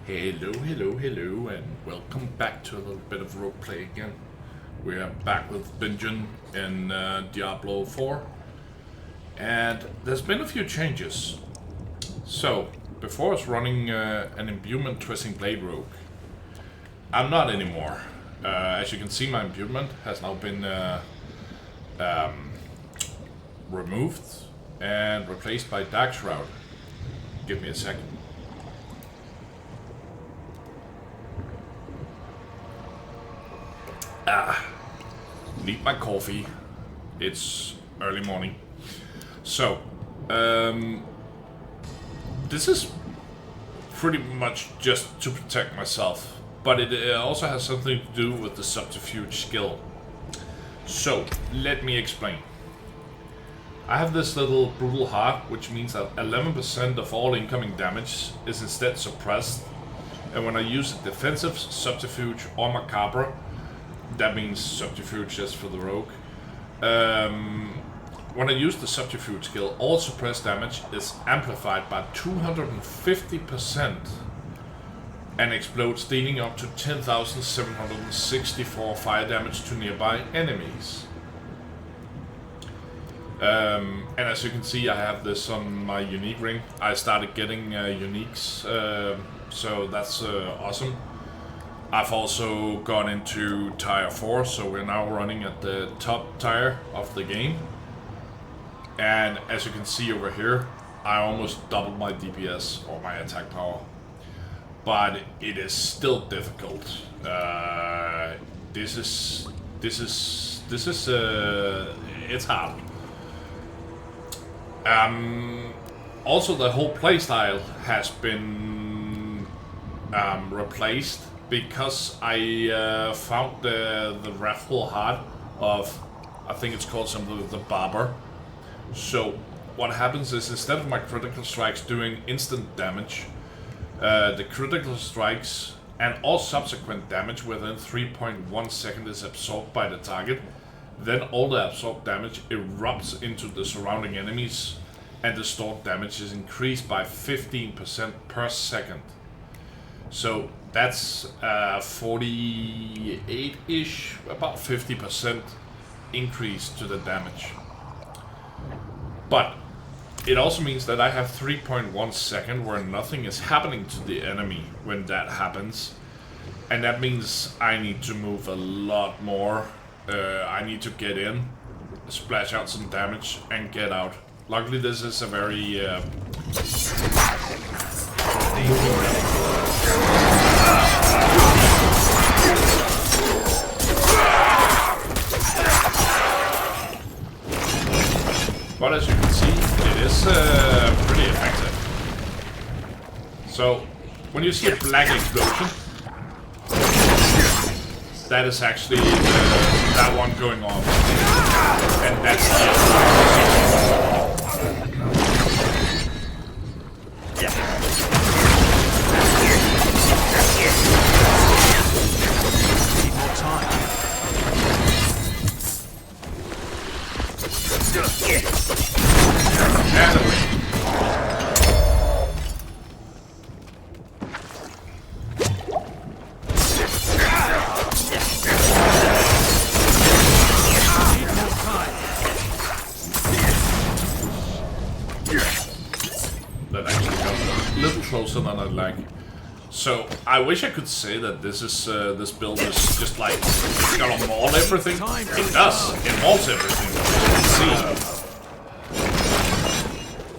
Hello, hello, hello, and welcome back to a little bit of roleplay again. We are back with Benjamin in Diablo 4, and there's been a few changes. So, before I was running an imbuement twisting blade rogue. I'm not anymore. As you can see, my imbuement has now been removed and replaced by Dark Shroud. Give me a second. Need my coffee. It's early morning. So, this is pretty much just to protect myself, but it also has something to do with the subterfuge skill. So, let me explain. I have this little brutal heart, which means that 11% of all incoming damage is instead suppressed, and when I use a defensive, subterfuge, or macabre, that means subterfuge just for the rogue. When I use the subterfuge skill, all suppressed damage is amplified by 250% and explodes, dealing up to 10,764 fire damage to nearby enemies. And as you can see, I have this on my unique ring. I started getting uniques, so that's awesome. I've also gone into tier 4, so we're now running at the top tier of the game. And as you can see over here, I almost doubled my DPS, or my attack power. But it is still difficult. It's hard. Also, the whole playstyle has been replaced, because I found the wrathful heart of, I think it's called something with the barber. So what happens is, instead of my critical strikes doing instant damage, the critical strikes and all subsequent damage within 3.1 seconds is absorbed by the target. Then all the absorbed damage erupts into the surrounding enemies, and the stored damage is increased by 15% per second. So that's 48-ish, about 50% increase to the damage. But it also means that I have 3.1 seconds where nothing is happening to the enemy when that happens. And that means I need to move a lot more. I need to get in, splash out some damage, and get out. Luckily, this is a very but as you can see, it is pretty effective. So, when you see a black explosion, that is actually that one going off, and that's Need more time. and away. That actually got a little closer than I'd like. So I wish I could say that this is this build is just like it's gonna maul everything. It does. It mauls everything. As you can see.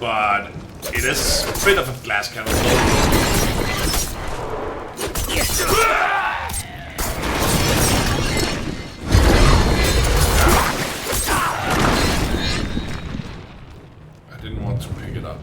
But it is a bit of a glass cannon. I didn't want to pick it up.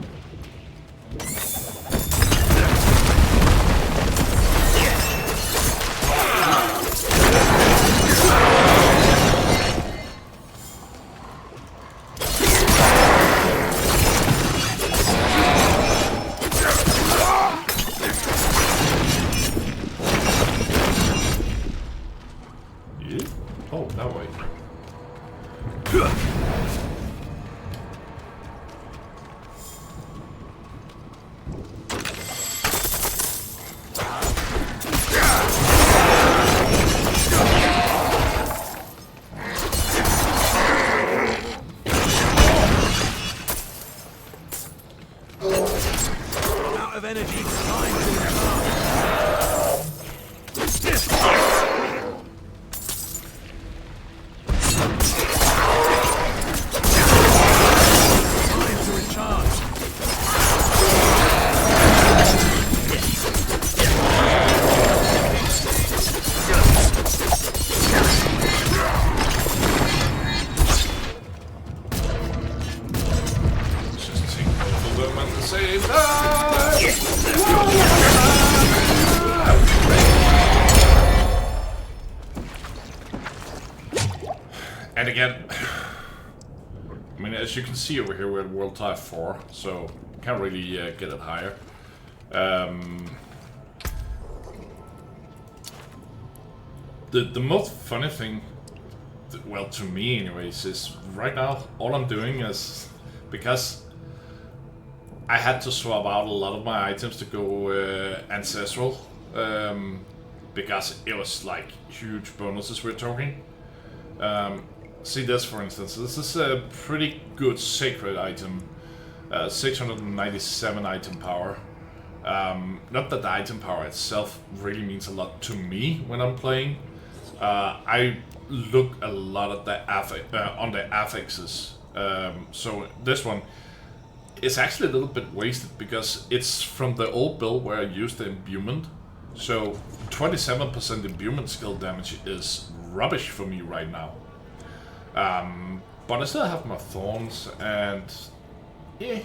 Oh, that way. Out of energy, time to recharge. Time to recharge. Just take both of them at the same time. And again, I mean, as you can see over here, we're at World Type 4, so can't really get it higher. The most funny thing, well, to me anyways, is right now all I'm doing is, because I had to swap out a lot of my items to go ancestral, because it was like huge bonuses we're talking. See this, for instance. This is a pretty good sacred item. 697 item power. Not that the item power itself really means a lot to me when I'm playing. I look a lot at the on the affixes. So this one is actually a little bit wasted because it's from the old build where I used the imbuement. So 27% imbuement skill damage is rubbish for me right now. But I still have my thorns and yeah.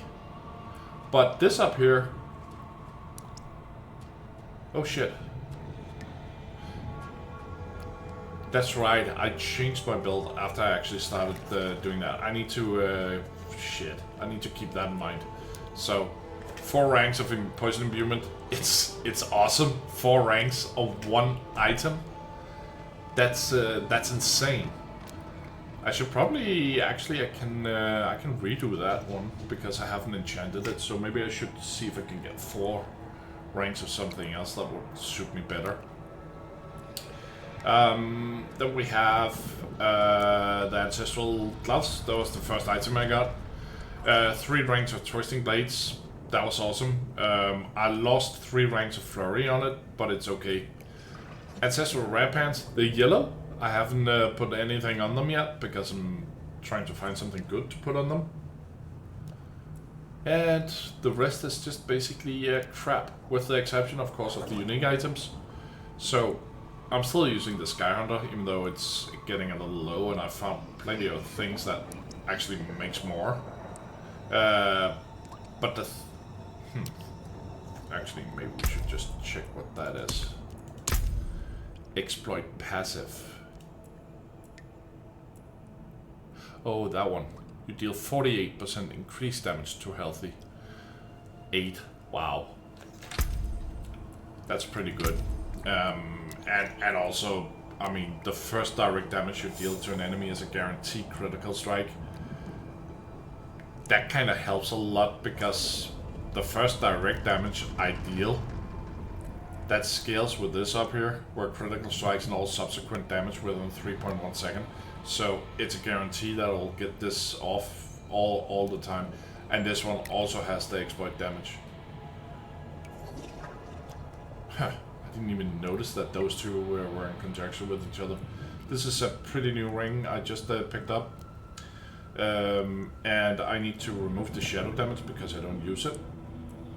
But this up here, oh shit. That's right, I changed my build after I actually started doing that. I need to, shit, I need to keep that in mind. So, 4 ranks of poison imbuement, it's awesome. 4 ranks of 1 item. That's insane. I should probably, actually I can redo that one because I haven't enchanted it, so maybe I should see if I can get 4 ranks of something else that would suit me better. Then we have the ancestral gloves. That was the first item I got. 3 ranks of twisting blades. That was awesome. I lost 3 ranks of flurry on it, but it's okay. Ancestral rare pants, the yellow. I haven't put anything on them yet because I'm trying to find something good to put on them. And the rest is just basically crap, with the exception, of course, of the unique items. So I'm still using the Sky Hunter, even though it's getting a little low, and I found plenty of things that actually makes more. But the actually, maybe we should just check what that is. Exploit passive. Oh, that one. You deal 48% increased damage to healthy. 8. Wow. That's pretty good. And also, I mean, the first direct damage you deal to an enemy is a guaranteed critical strike. That kind of helps a lot because the first direct damage I deal, that scales with this up here, where critical strikes and all subsequent damage within 3.1 seconds. So it's a guarantee that I'll get this off all the time. And this one also has the exploit damage. Huh, I didn't even notice that those two were in conjunction with each other. This is a pretty new ring I just picked up. And I need to remove the shadow damage because I don't use it.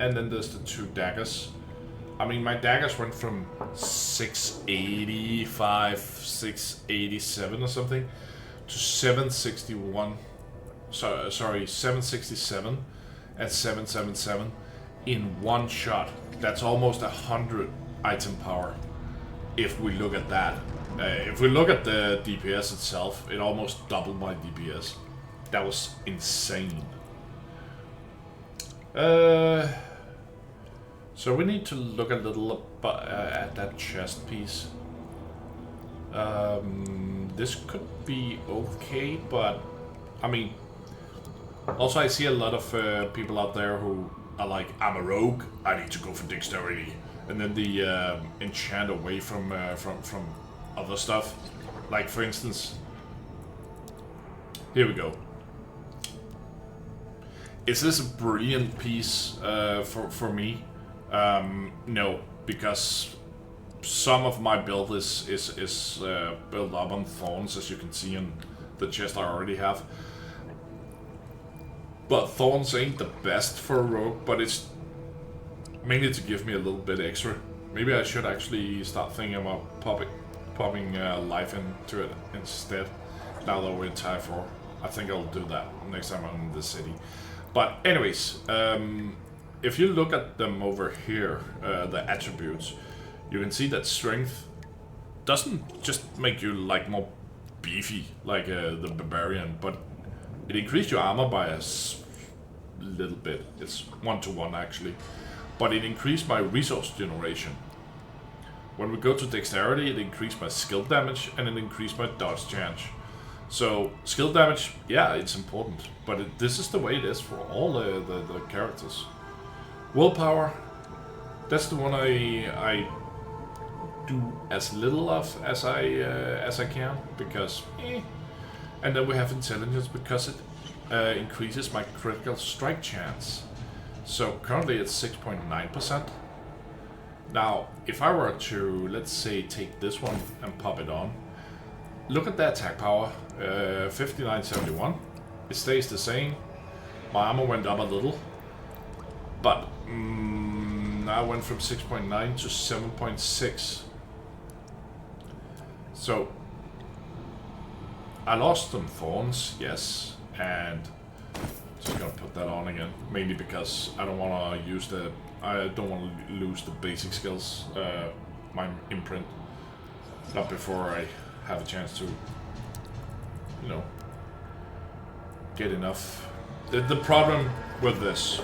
And then there's the 2 daggers. I mean, my daggers went from 685, 687 or something to 761. Sorry, 767 and 777 in one shot. That's almost 100 item power. If we look at that, if we look at the DPS itself, it almost doubled my DPS. That was insane. So we need to look a little at that chest piece. This could be okay, but I mean, also I see a lot of people out there who are like, I'm a rogue, I need to go for dexterity, and then they enchant away from other stuff. Like for instance, here we go. Is this a brilliant piece for me? No, because some of my build is built up on thorns, as you can see in the chest I already have. But thorns ain't the best for a rogue, but it's mainly to give me a little bit extra. Maybe I should actually start thinking about popping life into it instead. Now that we're in Type 4, I think I'll do that next time I'm in the city. But anyways, if you look at them over here, the attributes, you can see that strength doesn't just make you like more beefy like the barbarian, but it increased your armor by a little bit. It's 1-to-1 actually, but it increased my resource generation. When we go to dexterity, it increased my skill damage and it increased my dodge chance. So skill damage, yeah, it's important, but this is the way it is for all the characters. Willpower, that's the one I do as little of as I can, because and then we have intelligence, because it increases my critical strike chance. So currently it's 6.9%. Now if I were to, let's say, take this one and pop it on, look at the attack power, 5971. It stays the same. My armor went up a little, but I went from 6.9 to 7.6. So I lost some thorns, yes, and just gonna put that on again, mainly because I don't want to lose the basic skills, my imprint, not before I have a chance to, you know, get enough. The problem with this,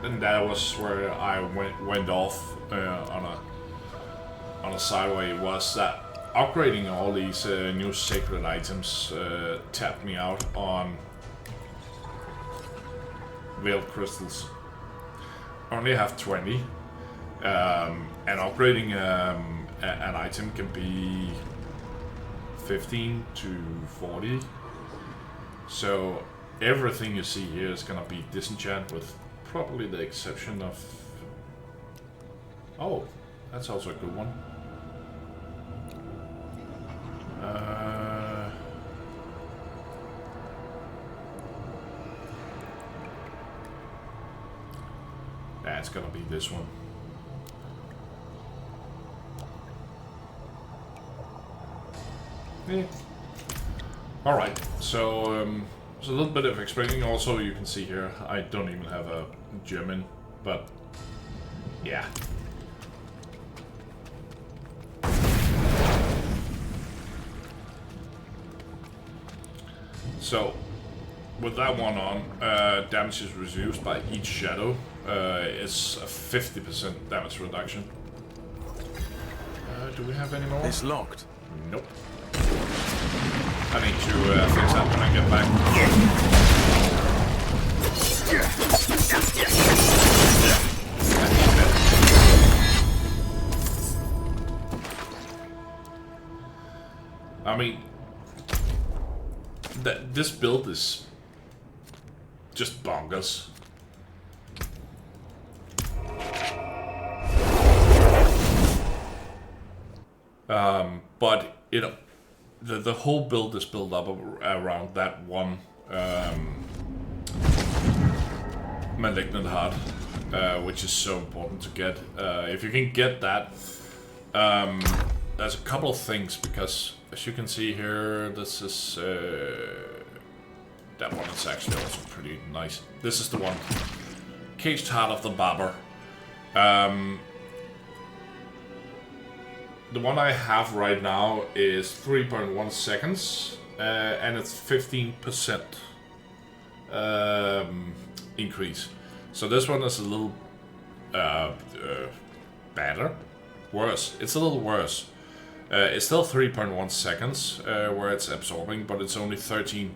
and that was where I went off on a sideway, was that upgrading all these new sacred items tapped me out on veiled crystals. I only have 20, and upgrading an item can be 15 to 40. So everything you see here is gonna be disenchant, with probably the exception of... Oh, that's also a good one. It's gonna be this one. Yeah. Alright, so there's a little bit of explaining. Also, you can see here, I don't even have a German, but yeah. So, with that one on, damage is reduced by each shadow. It's a 50% damage reduction. Do we have any more? It's locked. Nope. I need to fix that when I get back. I mean, this build is just bonkers. But the whole build is built up around that one malignant heart, which is so important to get. If you can get that, there's a couple of things, because as you can see here, this is that one is actually also pretty nice. This is the one, Caged Heart of the Barber. The one I have right now is 3.1 seconds, and it's 15% increase. So this one is a little better, worse. It's a little worse. It's still 3.1 seconds where it's absorbing, but it's only 13%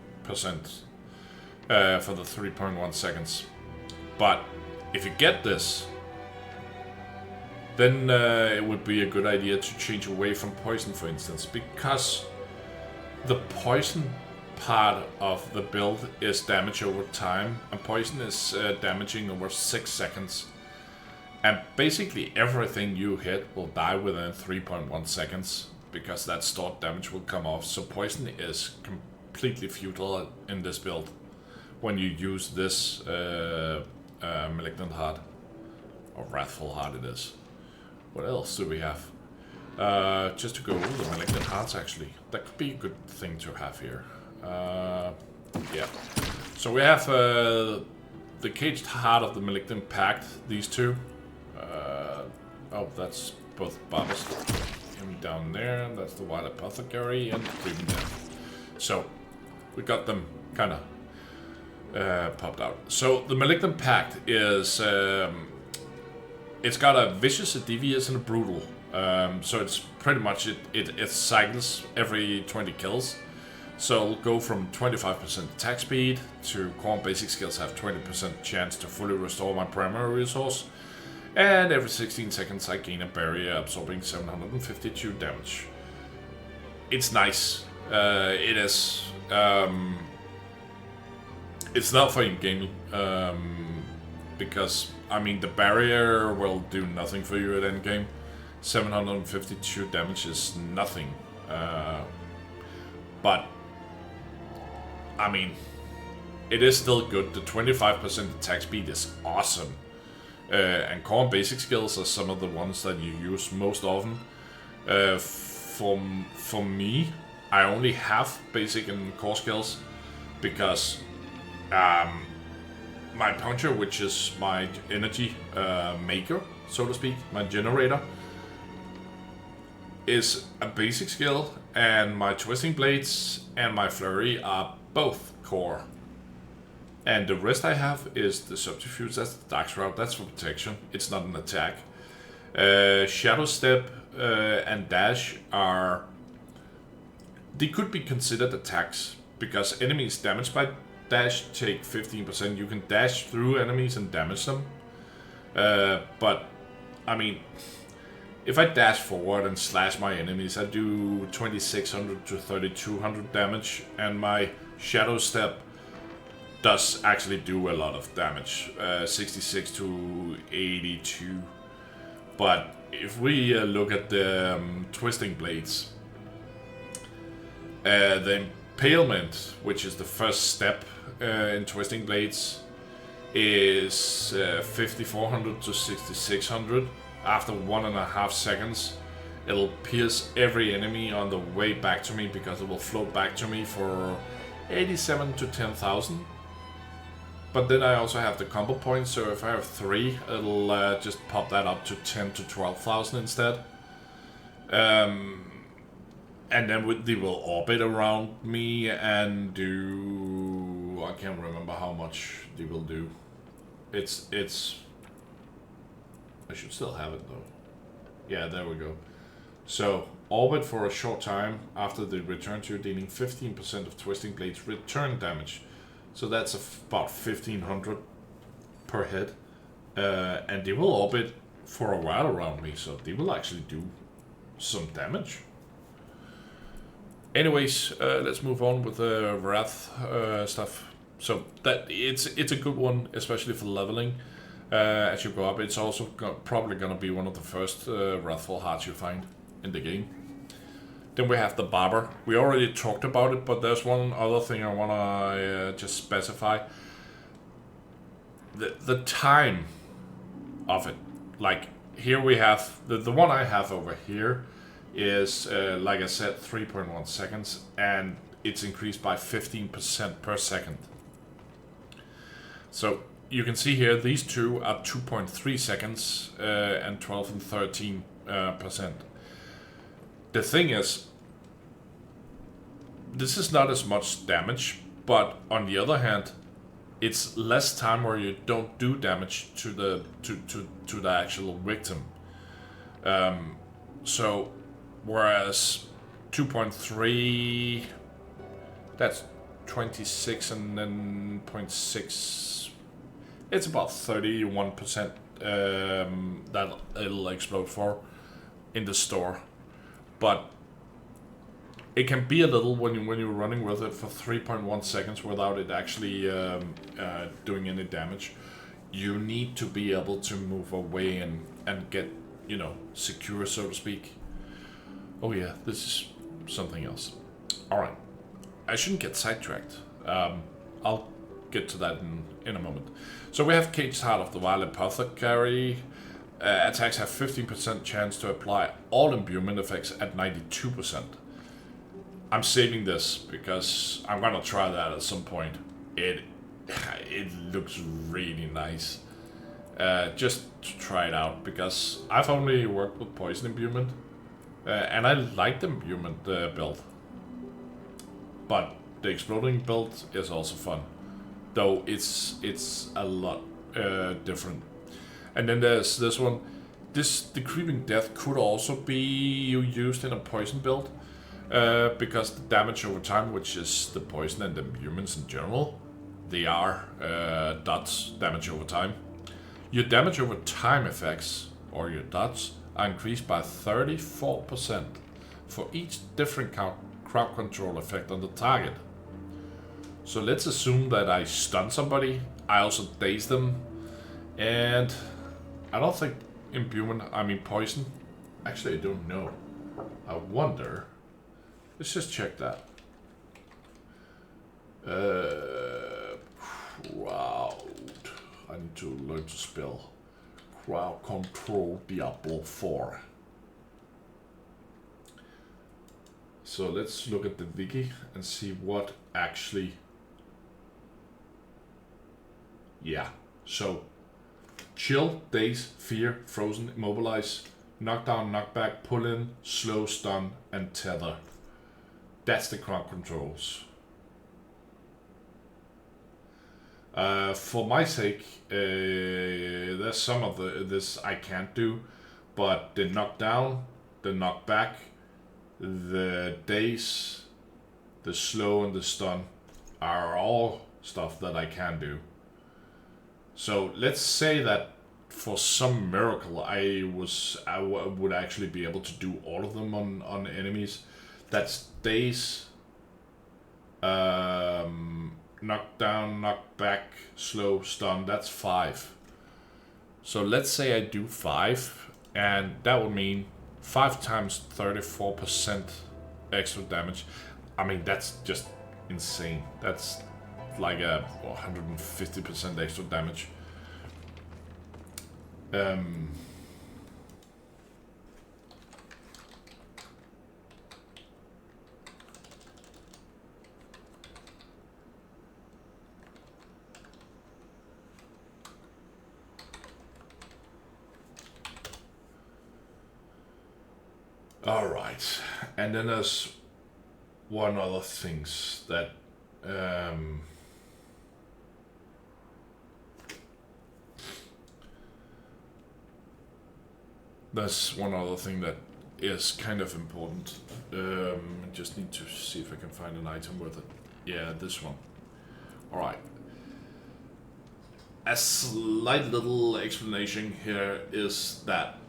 for the 3.1 seconds. But if you get this, then it would be a good idea to change away from poison, for instance, because the poison part of the build is damage over time, and poison is damaging over 6 seconds. And basically everything you hit will die within 3.1 seconds, because that stored damage will come off. So poison is completely futile in this build when you use this Malignant Heart, or Wrathful Heart it is. What else do we have? Just to go over the Malignant Hearts, actually. That could be a good thing to have here. Yeah. So we have the Caged Heart of the Malignant Pact, these two. Oh, that's both Barbers. Him down there, that's the Wild Apothecary, and Grieving Death. So, we got them kind of popped out. So, the Malignant Pact is... it's got a Vicious, a Devious, and a Brutal. So it's pretty much, it cycles every 20 kills. So it'll go from 25% attack speed to core and basic skills have 20% chance to fully restore my primary resource. And every 16 seconds I gain a barrier absorbing 752 damage. It's nice. It is. It's not for in-game. Because, I mean, the barrier will do nothing for you at endgame. 752 damage is nothing. But, I mean, it is still good. The 25% attack speed is awesome. And core and basic skills are some of the ones that you use most often. For me, I only have basic and core skills because my puncher, which is my energy maker, so to speak, my generator, is a basic skill, and my twisting blades and my flurry are both core. And the rest I have is the subterfuge, that's the dark shroud, that's for protection, it's not an attack. Shadow step and dash are... they could be considered attacks, because enemies damaged by dash take 15%. You can dash through enemies and damage them. But, I mean, if I dash forward and slash my enemies, I do 2600 to 3200 damage, and my shadow step does actually do a lot of damage, 66 to 82. But if we look at the twisting blades, the impalement, which is the first step in twisting blades, is 5400 to 6600. After 1.5 seconds, it'll pierce every enemy on the way back to me, because it will float back to me for 87 to 10,000. But then I also have the combo points, so if I have 3, it'll just pop that up to 10 to 12,000 instead. And then they will orbit around me and do... I can't remember how much they will do. It's... I should still have it though. Yeah, there we go. So, orbit for a short time after they return to you, dealing 15% of Twisting Blade's return damage. So that's about 1500 per hit. And they will orbit for a while around me, so they will actually do some damage. Anyways, let's move on with the Wrath stuff. So that it's a good one, especially for leveling. As you go up, it's also probably gonna be one of the first Wrathful Hearts you find in the game. Then we have the Barber. We already talked about it, but there's one other thing I wanna just specify. The time of it. Like, here we have, the one I have over here is, like I said, 3.1 seconds, and it's increased by 15% per second. So, you can see here, these two are 2.3 seconds, and 12 and 13%. The thing is, this is not as much damage, but on the other hand, it's less time where you don't do damage to the actual victim. So, whereas 2.3, that's 26, and then 0.6, it's about 31% that it'll explode for in the store. But it can be a little when you're running with it for 3.1 seconds without it actually doing any damage. You need to be able to move away and get, you know, secure, so to speak. Oh yeah, this is something else. Alright, I shouldn't get sidetracked. I'll get to that in a moment. So we have Caged Heart of the Wild Apothecary. Attacks have 15% chance to apply all imbuement effects at 92%. I'm saving this because I'm gonna try that at some point. It looks really nice. Just to try it out, because I've only worked with poison imbuement, and I like the imbuement build. But the exploding build is also fun, though it's a lot different. And then there's this one. The Creeping Death could also be used in a poison build, because the damage over time, which is the poison and the humans in general, they are dots damage over time. Your damage over time effects, or your dots, are increased by 34% for each different crowd control effect on the target. So let's assume that I stun somebody, I also daze them, and I don't think poison. Actually, I don't know. I wonder. Let's just check that. Crowd. I need to learn to spell. Crowd control Diablo 4. So let's look at the wiki and see what actually. Yeah. So chill, daze, fear, frozen, immobilize, knockdown, knockback, pull in, slow, stun, and tether. That's the crowd controls. For my sake, there's some of this I can't do, but the knockdown, the knockback, the daze, the slow, and the stun are all stuff that I can do. So let's say that for some miracle I would actually be able to do all of them on enemies. That's daze, knockdown, knockback, slow, stun. That's 5. So let's say I do 5, and that would mean 5 times 34% extra damage. I mean, that's just insane. That's like a 150% extra damage. All right, and then there's one other things that there's one other thing that is kind of important. Just need to see if I can find an item with it. Yeah, this one. All right. A slight little explanation here is that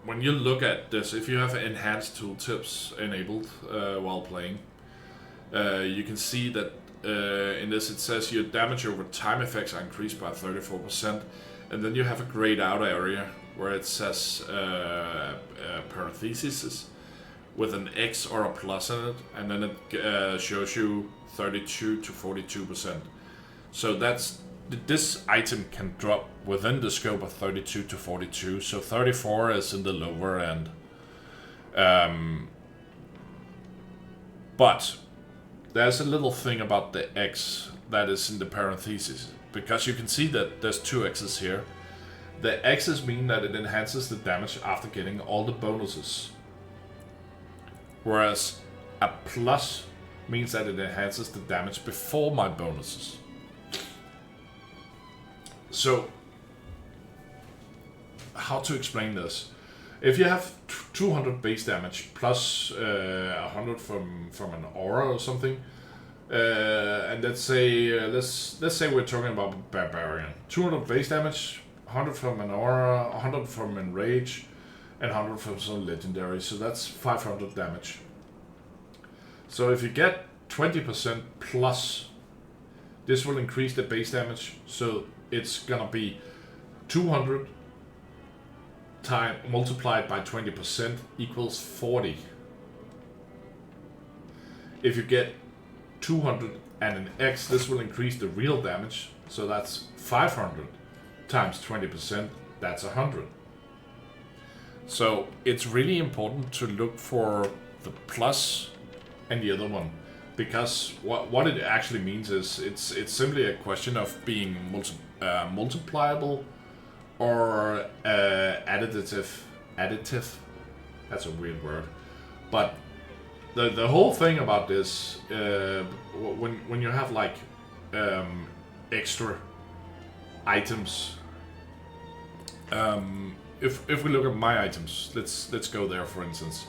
when you look at this, if you have enhanced tooltips enabled while playing, you can see that in this it says your damage over time effects are increased by 34%, and then you have a grayed out area where it says parentheses with an X or a plus in it, and then it shows you 32 to 42%. So that's this item can drop within the scope of 32 to 42, so 34 is in the lower end. But there's a little thing about the X that is in the parentheses, because you can see that there's 2 X's here. The X's mean that it enhances the damage after getting all the bonuses, whereas a plus means that it enhances the damage before my bonuses. So, how to explain this? If you have 200 base damage plus 100 from an aura or something, and let's say we're talking about barbarian, 200 base damage, 100 from an aura, 100 from enrage, and 100 for some legendary, so that's 500 damage. So if you get 20% plus, this will increase the base damage, so it's gonna be 200 multiplied by 20% equals 40. If you get 200 and an X, this will increase the real damage, so that's 500 times 20%, that's 100. So it's really important to look for the plus and the other one, because what it actually means is it's simply a question of being multipliable or additive. That's a weird word, but the whole thing about this, when you have like extra items, if we look at my items, let's go there for instance.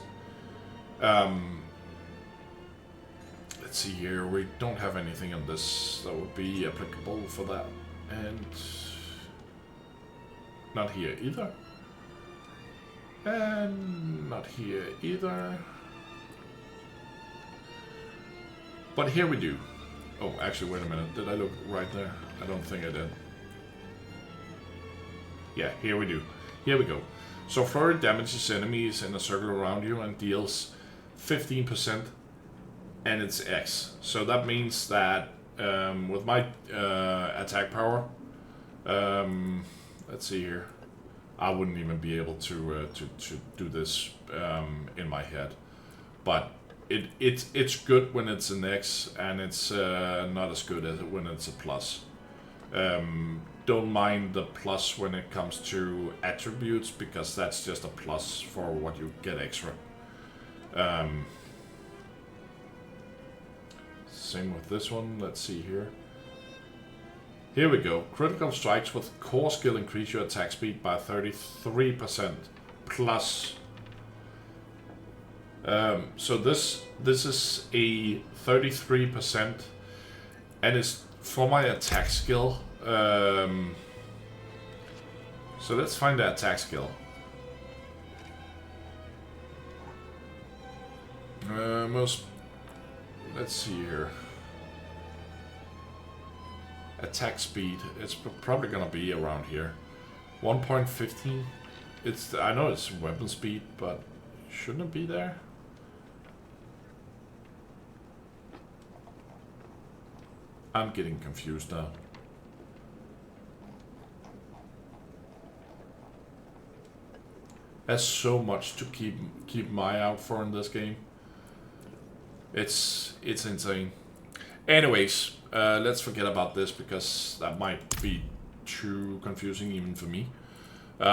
Let's see here, we don't have anything on this that would be applicable for that, and not here either, and not here either. But here we do. Oh, actually, wait a minute. Did I look right there? I don't think I did. Yeah, here we do. Here we go. So flurry damages enemies in a circle around you and deals 15%, and it's X. So that means that with my attack power, let's see here, I wouldn't even be able to do this in my head, but it's good when it's an X, and it's not as good as when it's a plus. Don't mind the plus when it comes to attributes, because that's just a plus for what you get extra. Same with this one. Let's see here. Here we go. Critical strikes with core skill increase your attack speed by 33% plus. So this is a 33%, and it's for my attack skill. So let's find the attack skill. Let's see here. Attack speed. It's probably gonna be around here. 1.15. I know it's weapon speed, but shouldn't it be there? I'm getting confused now. There's so much to keep my eye out for in this game. It's insane. Anyways, let's forget about this, because that might be too confusing even for me. We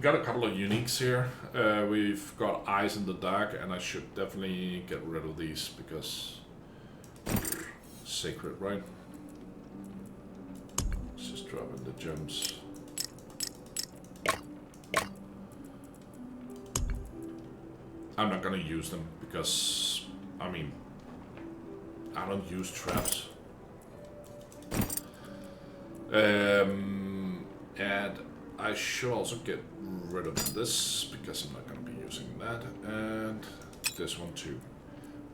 got a couple of uniques here. We've got Eyes in the Dark, and I should definitely get rid of these because sacred, right? Let's just drop in the gems. I'm not gonna use them because, I mean, I don't use traps. And I should also get rid of this because I'm not gonna be using that, and this one too.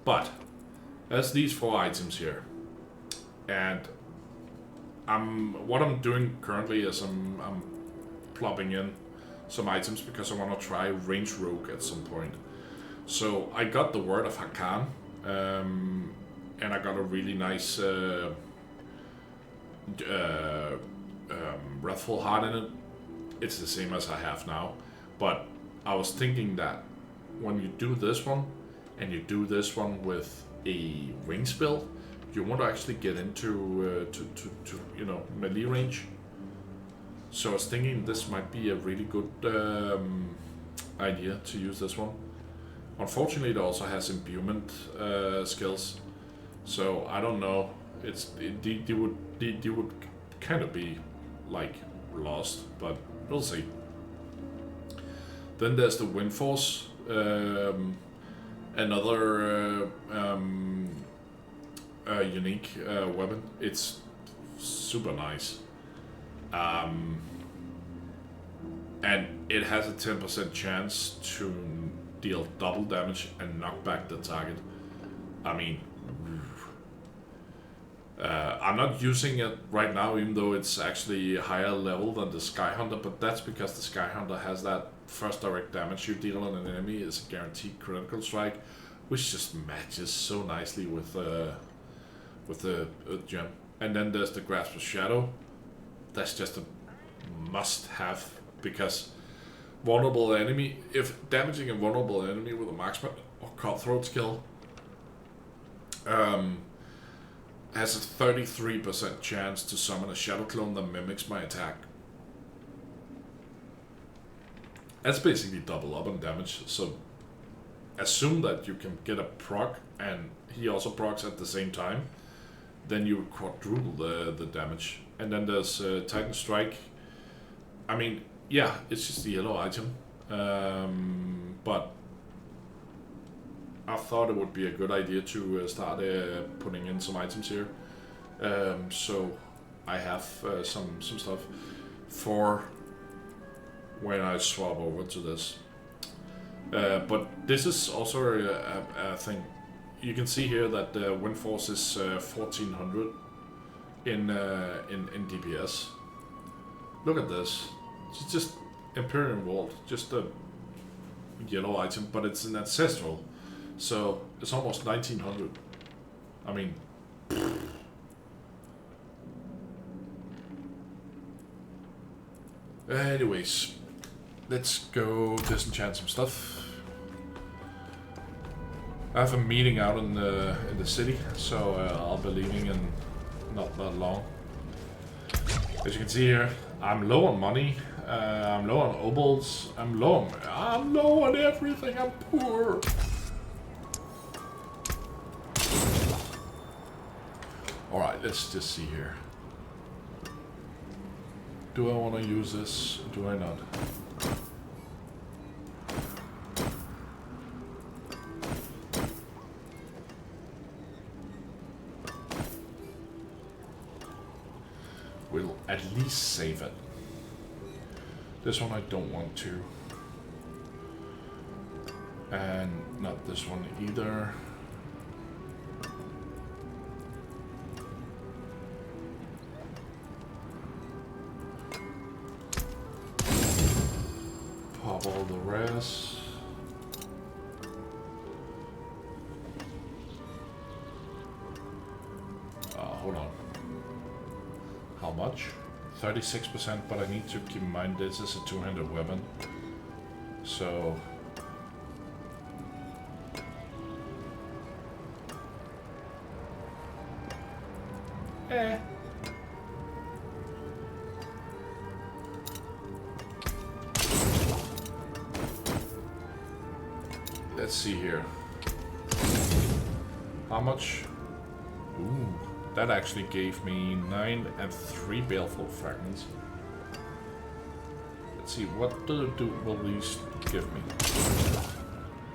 But there's these 4 items here, and what I'm doing currently is I'm plopping in some items because I want to try range rogue at some point. So I got the Word of Hakan, and I got a really nice Wrathful Heart in it. It's the same as I have now, but I was thinking that when you do this one and you do this one with a wings build, you want to actually get into to you know, melee range. So I was thinking this might be a really good idea to use this one. Unfortunately, it also has imbuement skills, so I don't know. They would kind of be like lost, but we'll see. Then there's the Wind Force, another unique weapon. It's super nice, and and it has a 10% chance to deal double damage and knock back the target. I mean, I'm not using it right now, even though it's actually a higher level than the Sky Hunter, but that's because the Sky Hunter has that first direct damage you deal on an enemy is a guaranteed critical strike, which just matches so nicely with the gem. And then there's the Grasp of Shadow. That's just a must-have, because vulnerable enemy, if damaging a vulnerable enemy with a marksman or cutthroat skill, has a 33% chance to summon a shadow clone that mimics my attack. That's basically double up on damage, so assume that you can get a proc and he also procs at the same time, then you quadruple the damage. And then there's Titan Strike. I mean, yeah, it's just the yellow item, but I thought it would be a good idea to start putting in some items here. So I have some stuff for when I swap over to this. But this is also a thing. You can see here that the wind force is 1400 in DPS. Look at this. It's just Imperial Vault, just a yellow item, but it's an ancestral. So it's almost 1900. I mean, anyways, let's go disenchant some stuff. I have a meeting out in the city, so I'll be leaving in not that long. As you can see here, I'm low on money. I'm low on obols. I'm low on everything. I'm poor. Alright, let's just see here. Do I want to use this? Do I not? We'll at least save it. This one I don't want to. And not this one either. Pop all the rest. Hold on. How much? 36%, but I need to keep in mind this is a two-handed weapon. So let's see here. How much? Ooh, that actually gave me 9 and 3 baleful fragments. Let's see, what will these give me?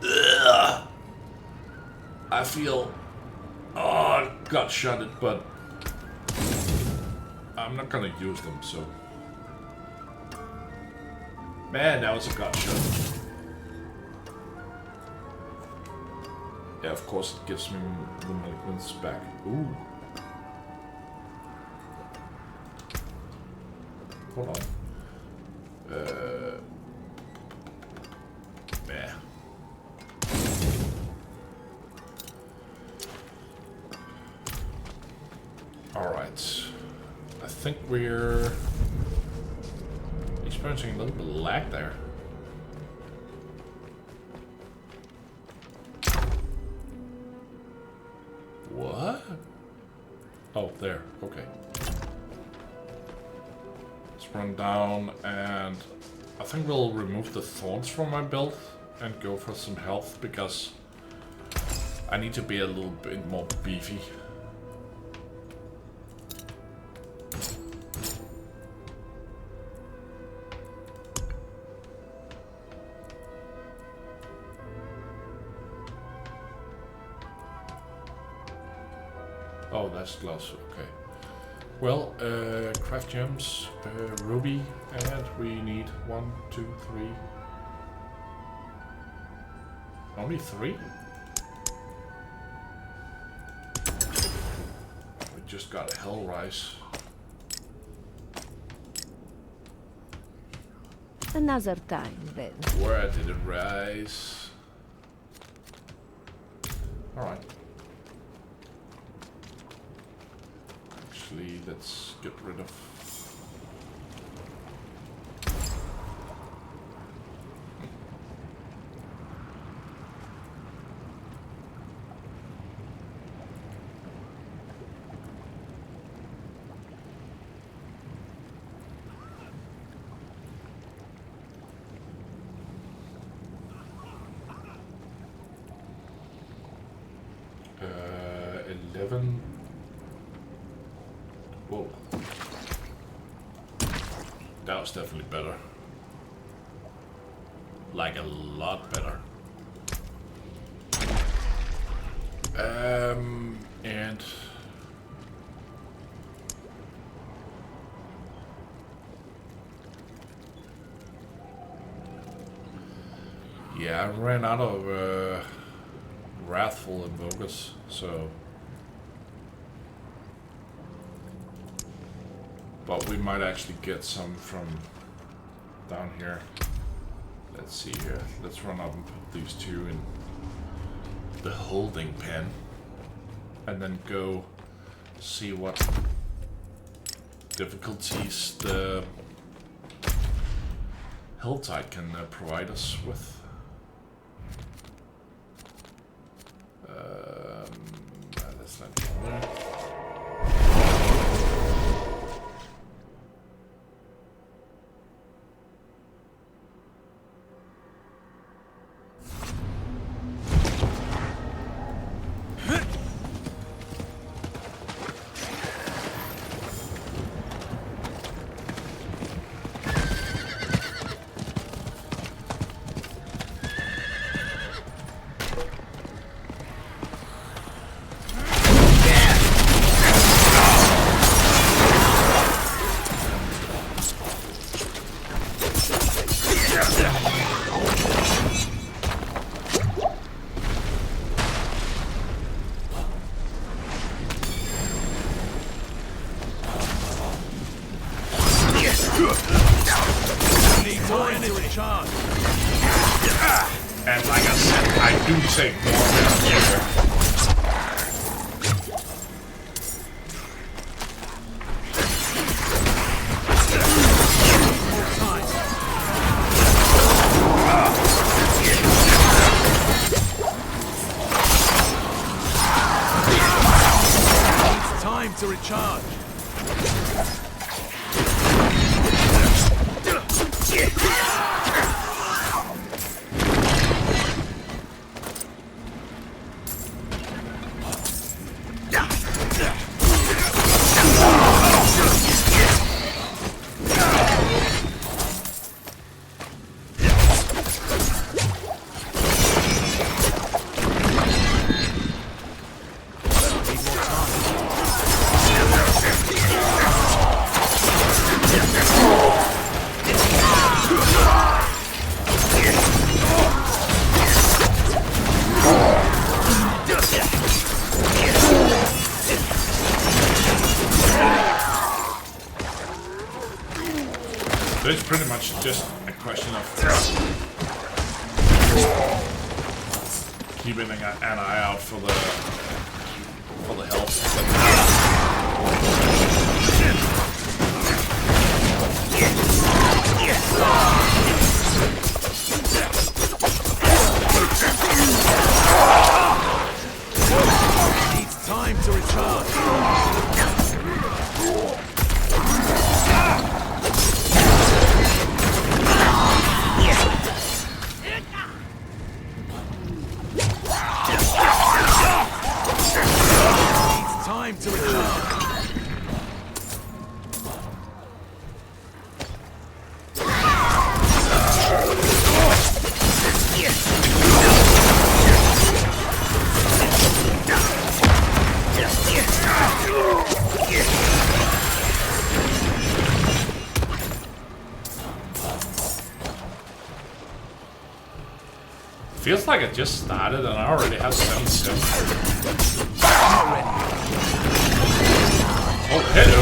Ugh. I feel gut shotted, but I'm not gonna use them, so. Man, that was a gut shot. Yeah, of course it gives me the malignance back. Ooh. Hold on. Yeah. Alright. I think we're experiencing a little bit of lag there. What? Oh, there. Okay. Let's run down, and I think we'll remove the thorns from my build and go for some health, because I need to be a little bit more beefy. Oh, that's gloves, okay. Well, craft gems, ruby, and we need 1, 2, 3. Only 3? We just got a hell rise. Another time, then. Where did it rise? Alright. Actually, let's get rid of... Uh, 11. Whoa. That was definitely better. Like a lot better. And yeah, I ran out of Wrathful Invokers, so but we might actually get some from down here. Let's see here. Let's run up and put these two in the holding pen and then go see what difficulties the Helltide can provide us with. That's not there. Need more energy charge. And like I said, I do take more damage here. It's time to recharge. So it's pretty much just a question of keeping an eye out for the health. It's time to recharge. Time to recharge. Feels like I just started and I already have 7-7. Oh, hello!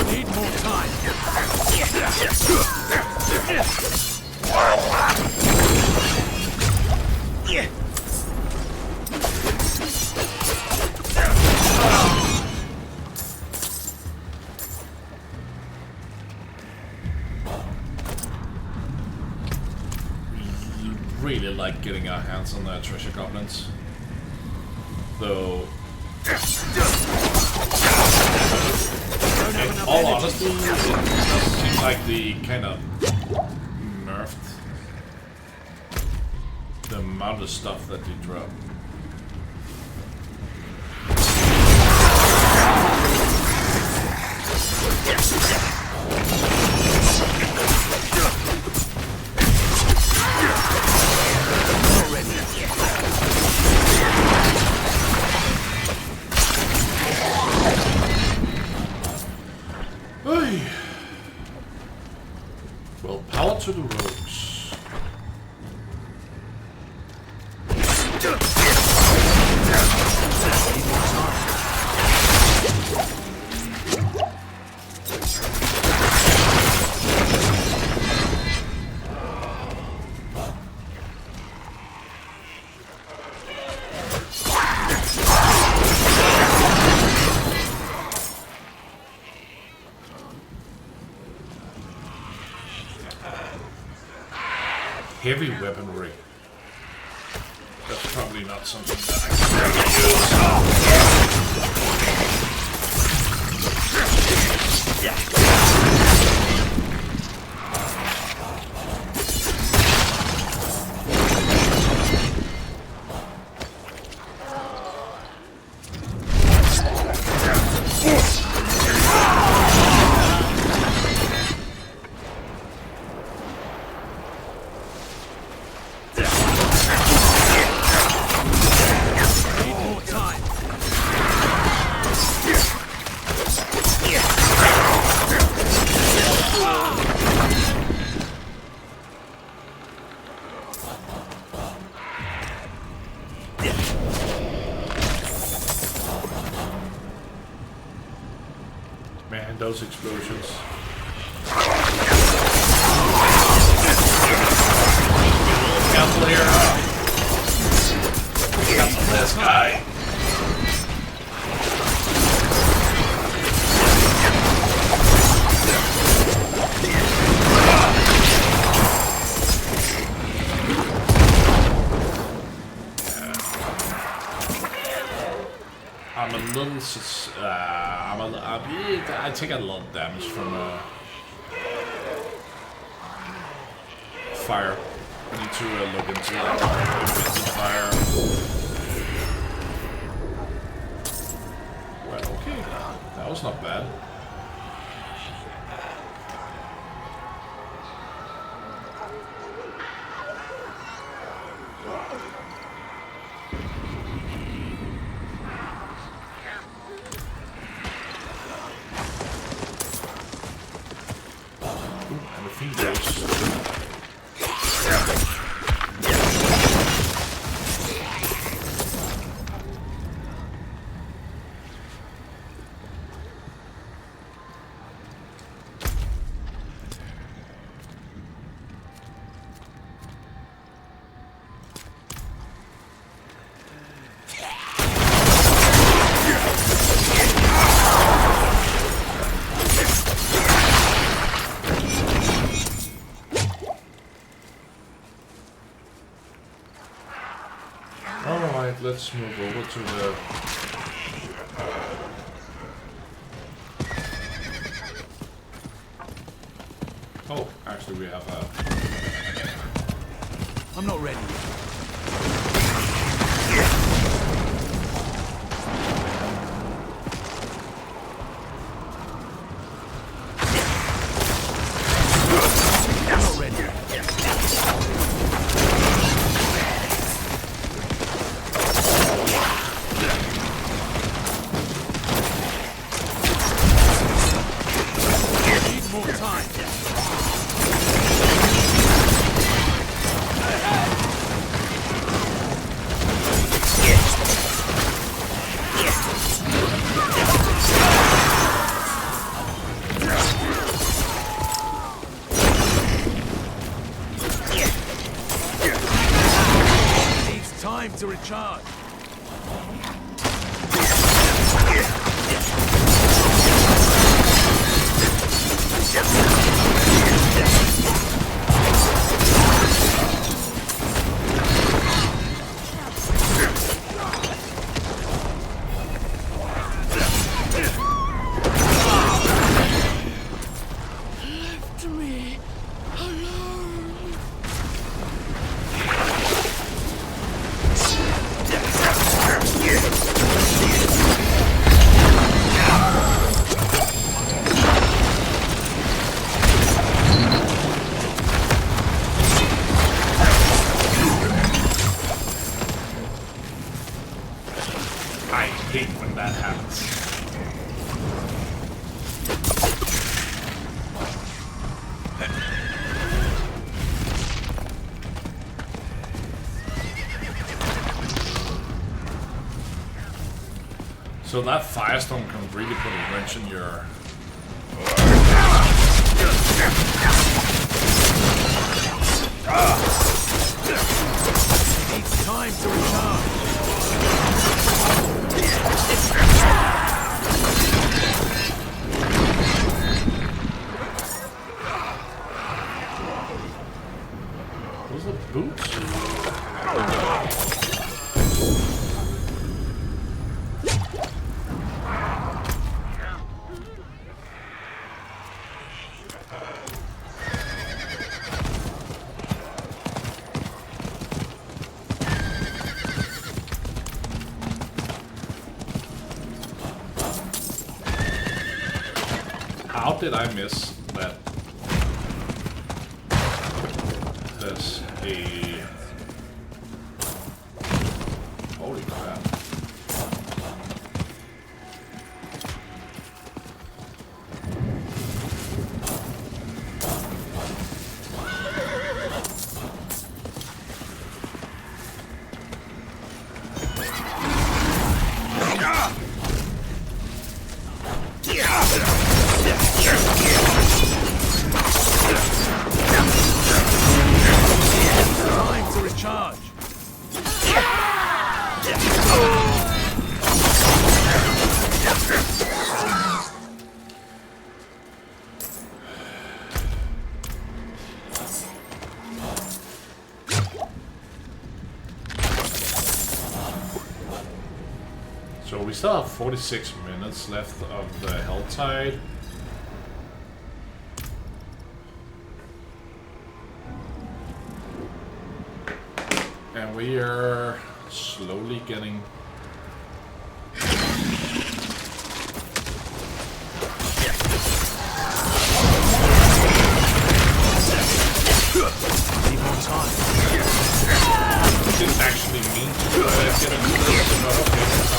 Need more time. Really like getting our hands on the treasure goblins. Though, in all honesty, it does seem like the kind of nerfed the amount of stuff that you drop. Oy. Well, power to the rogues. Heavy weaponry. That's probably not something that I can use. Man, those explosions. Careful here. Got this guy. I'm a little. I take a lot of damage from fire. I need to look into fire. Well, okay, that was not bad. Let's move over to the... Oh, actually we have a... I'm not ready. I'm not ready. recharge. I hate when that happens. So that firestorm can really put a wrench in your... It's time to recharge. Those are boots? How did I miss that? There's a... Holy crap. Time to recharge. So we still have 46 minutes left of the Helltide. And we are slowly getting... Need more time. I didn't actually mean to get into this, but okay, that's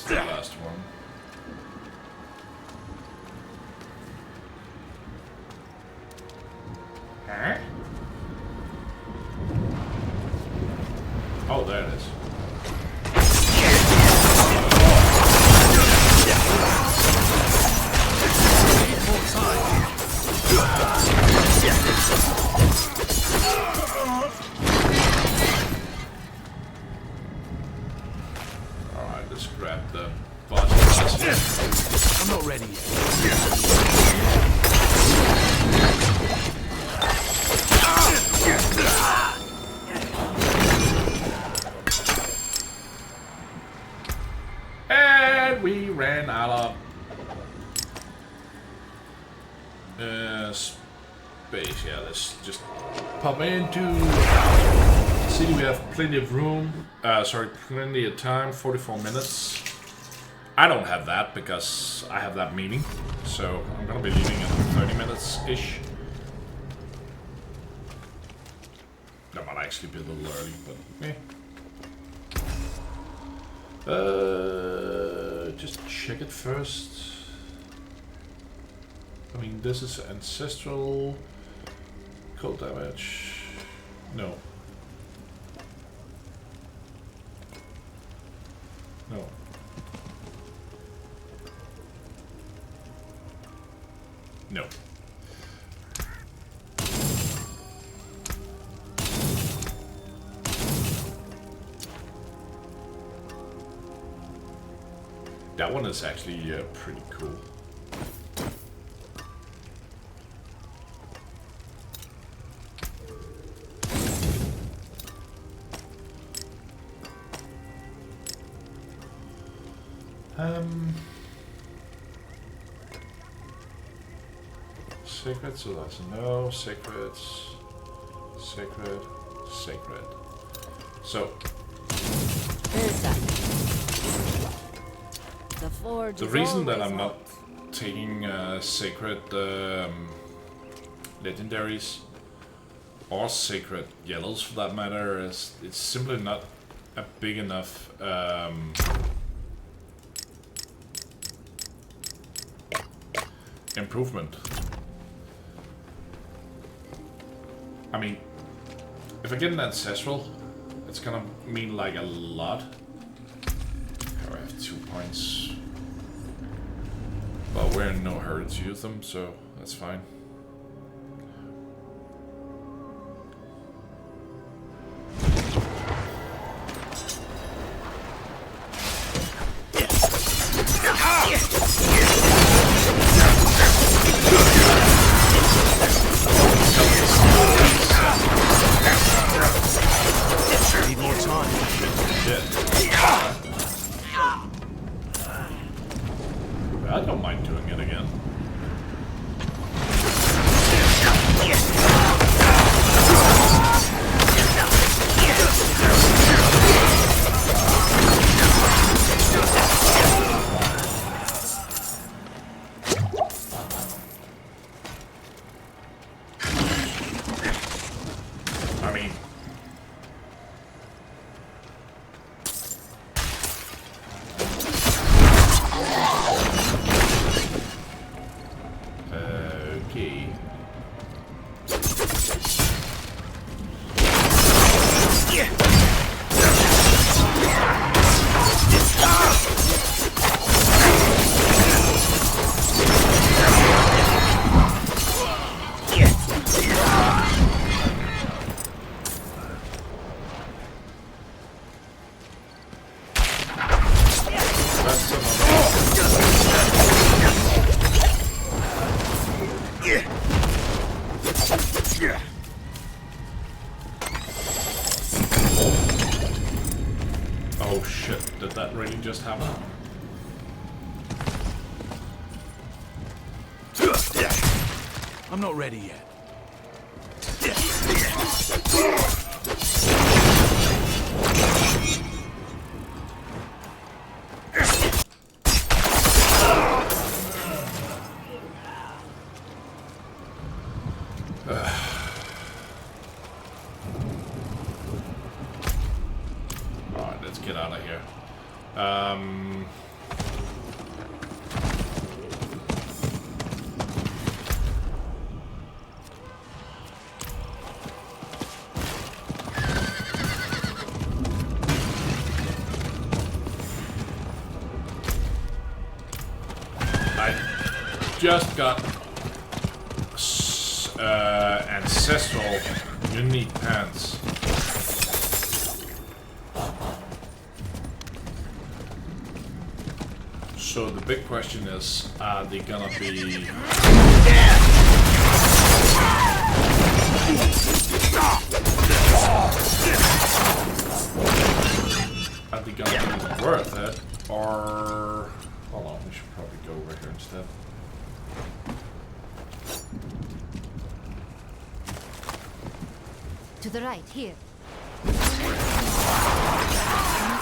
the last one. Huh? Oh, there it is. Need more time. Alright, let's grab the boss. I'm not ready yet. And we ran out of space. Yeah, let's just pop into city. We have plenty of room. Sorry, plenty of time. 44 minutes. I don't have that because I have that meeting. So I'm gonna be leaving in 30 minutes ish. No, but like actually be a little early, but just check it first. I mean, this is ancestral. Cold damage. No. No. No. That one is actually pretty cool. Sacred, so that's a no. Sacred, sacred, sacred. So the reason that I'm not taking sacred legendaries or sacred yellows for that matter is it's simply not a big enough improvement. I mean, if I get an ancestral, it's gonna mean like a lot. I have 2 points. Well, we're in no hurry to use them, so that's fine. Need more time. I don't mind doing it again. I mean, okay. That's some Oh shit, did that really just happen? I'm not ready yet. Alright, let's get out of here. I just got ancestral unique pants. So the big question is, are they gonna be worth it, or hold on, we should probably go over here instead. To the right, here.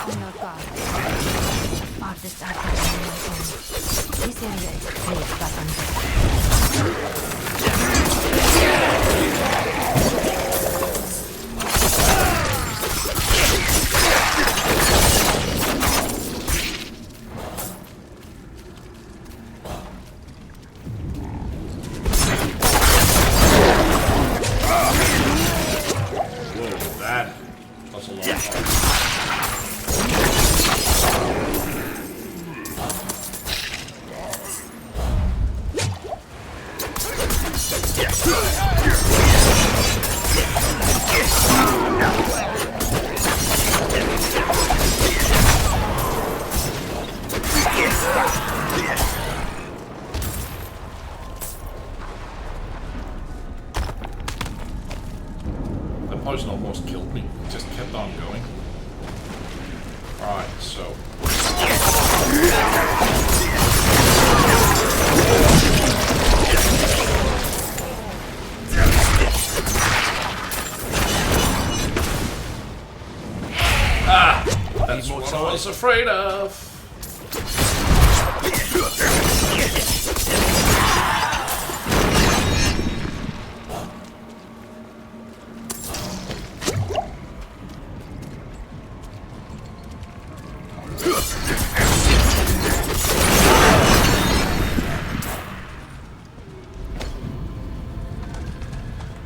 On your guard. Farthest out on your own. This area is safe, but unsafe. So. Ah! That's what I was afraid of.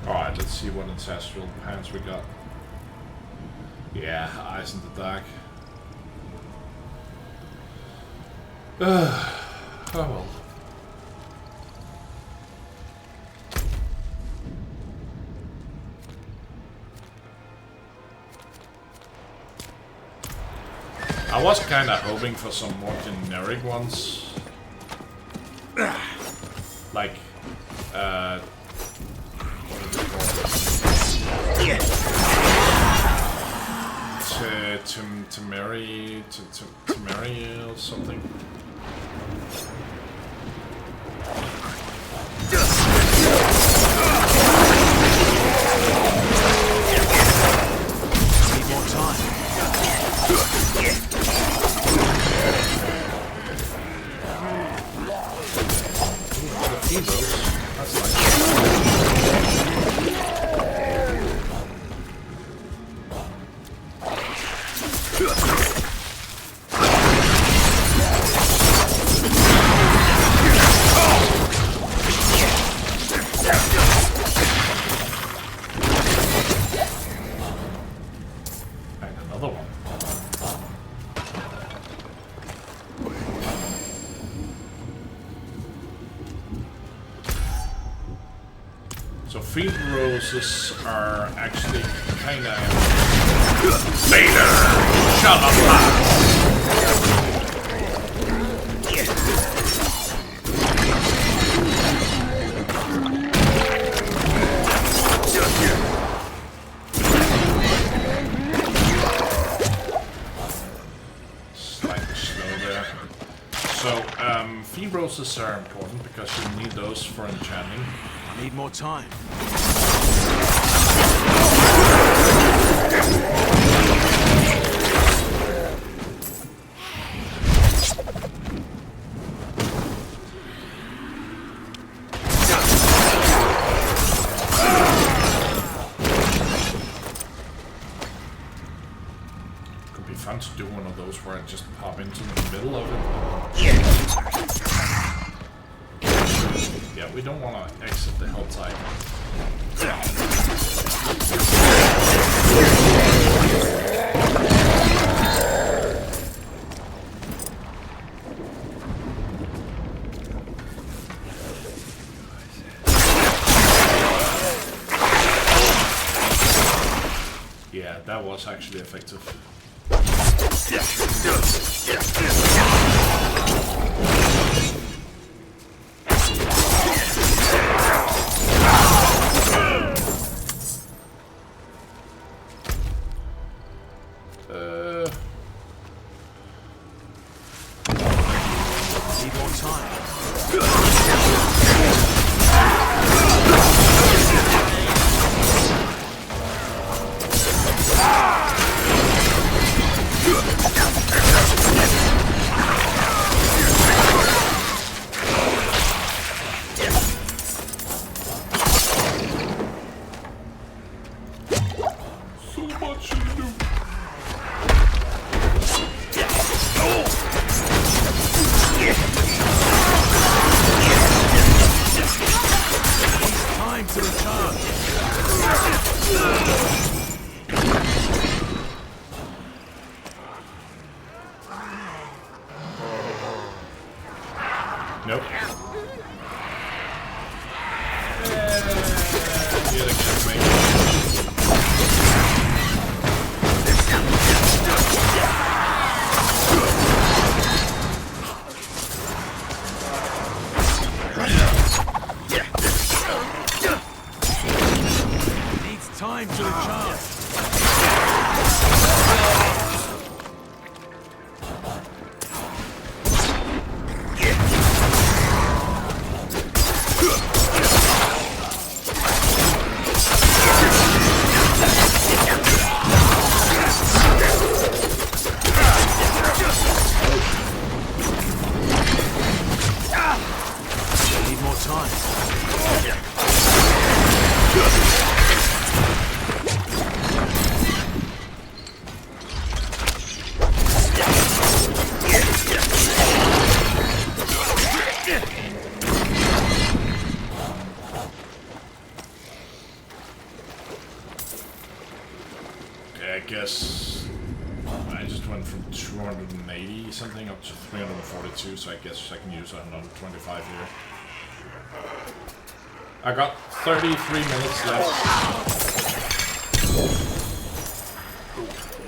Alright, let's see what ancestral pants we got. Yeah, eyes in the dark. Oh well. I was kinda hoping for some more generic ones. Like, what is it called? To marry or something. Need more time. That's nice. And another one. So field roses are actually kind of Vader. Shut up, slightly slow there. So field roses are important because you need those for enchanting. Need more time. Could be fun to do one of those where I just pop into the middle of it. Yeah, we don't want to exit the Helltide. Yeah, that was actually effective. Need more time. So much to do. Time to recharge. Nope. Yet again, maybe. Needs time to recharge. 280 something up to 342, so I guess I can use 125 here. I got 33 minutes left.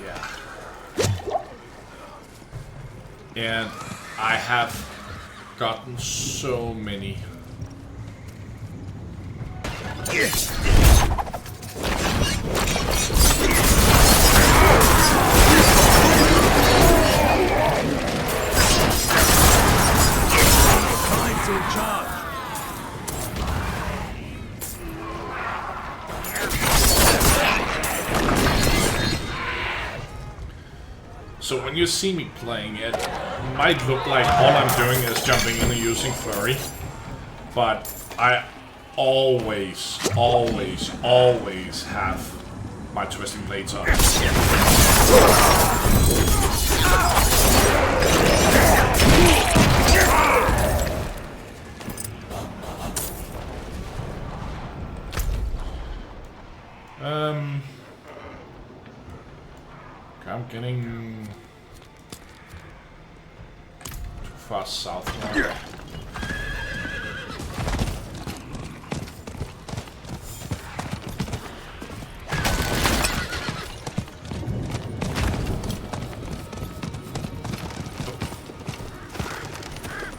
Yeah. And I have gotten so many. Time to recharge. So when you see me playing, it might look like all I'm doing is jumping in and using flurry, but I always have my twisting blades on. I'm getting too far south now.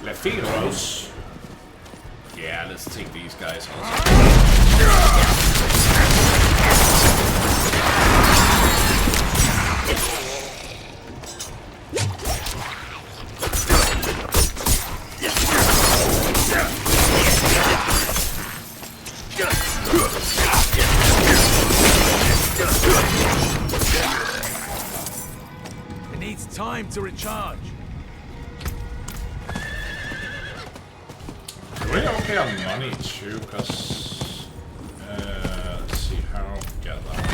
Lefiros. Yeah, let's take these guys also. It needs time to recharge. Doing okay on money too, because let's see how to get that.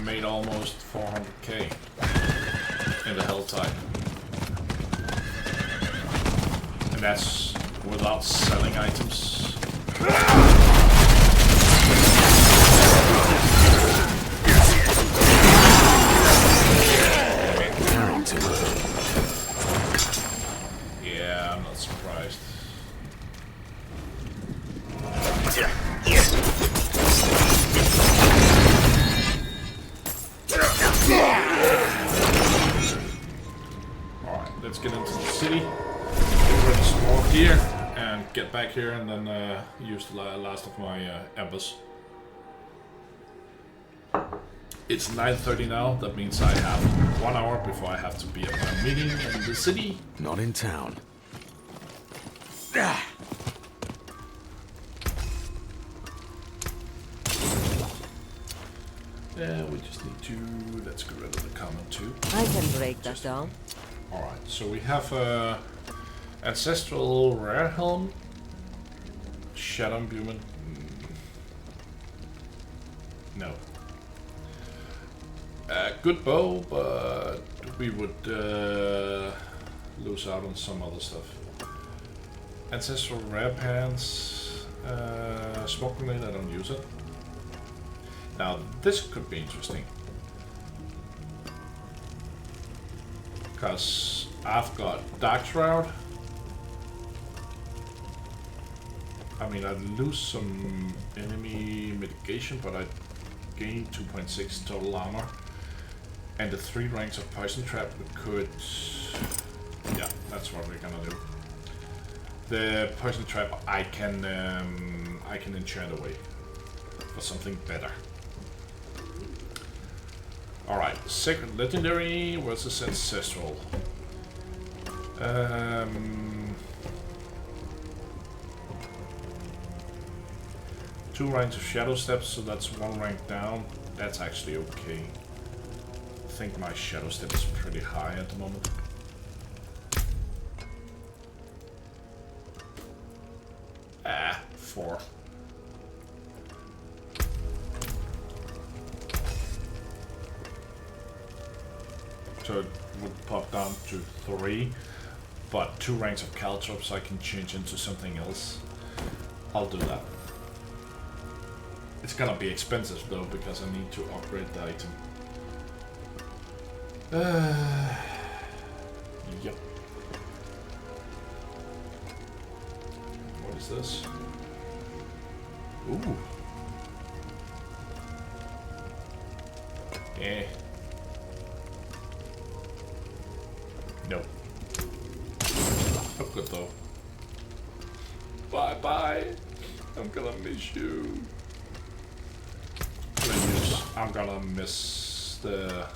Made almost 400k in the Helltide. And that's without selling items. Yeah, I'm not surprised. Alright, let's get into the city, get some more gear, and get back here and then use the last of my embers. It's 9:30 now, that means I have 1 hour before I have to be at my meeting in the city. Not in town. Yeah, we just need to, let's get rid of the comment too. I can break that down. Alright, so we have Ancestral Rare Helm, Shadow Imbuement. No. Good bow, but we would lose out on some other stuff. Ancestral Rare Pants, Smoke Grenade, I don't use it. Now this could be interesting. Because I've got Dark Shroud. I mean, I lose some enemy mitigation, but I gain 2.6 total armor. And the 3 ranks of Poison Trap we could... Yeah, that's what we're gonna do. The poison trap I can enchant away for something better. Alright, Sacred Legendary versus Ancestral. 2 ranks of Shadow Steps, so that's 1 rank down. That's actually okay. I think my Shadow Step is pretty high at the moment. Ah, 4. So it would pop down to 3, but 2 ranks of Caltrops I can change into something else. I'll do that. It's gonna be expensive though, because I need to upgrade the item. Yep. What is this? Ooh. Yeah. No. Oh, good though. Bye bye. I'm gonna miss you. I'm gonna miss the...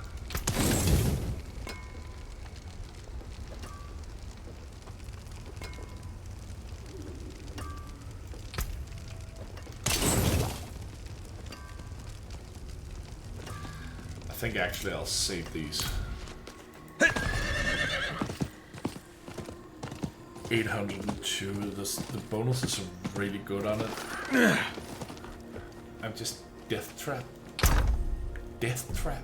I think actually I'll save these. 802, the bonuses are really good on it. I'm just death trap. Death trap.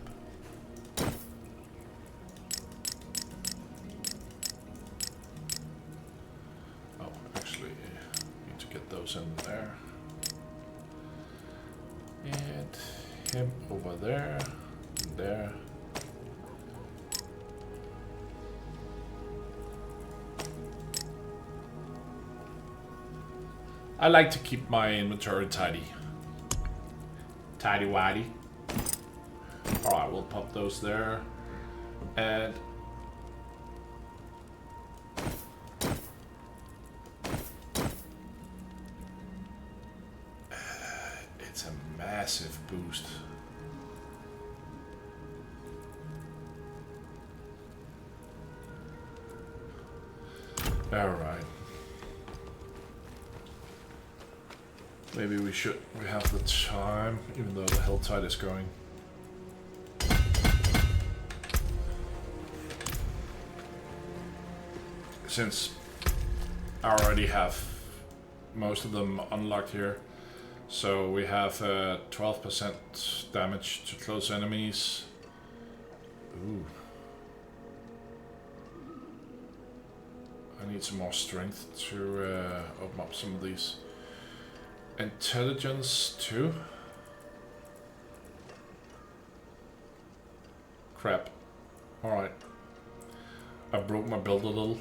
Oh, actually, need to get those in there. And him over there, and there. I like to keep my inventory tidy. Tidy-whitey. Alright, we'll pop those there. And... it's a massive boost. Alright. Maybe we have the time, even though the Helltide is going. Since I already have most of them unlocked here, so we have 12% damage to close enemies. Ooh. I need some more strength to open up some of these. Intelligence 2. Crap. Alright. I broke my build a little.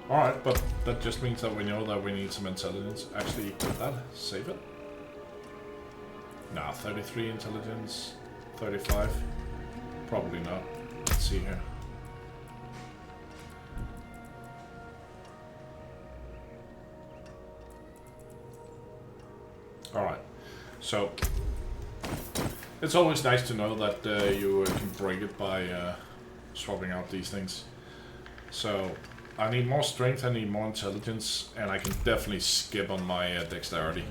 Alright, but that just means that we know that we need some intelligence. Actually, equip that. Save it. Nah, 33 intelligence. 35. Probably not. Let's see here. Alright, so it's always nice to know that you can break it by swapping out these things. So I need more strength, I need more intelligence, and I can definitely skip on my dexterity.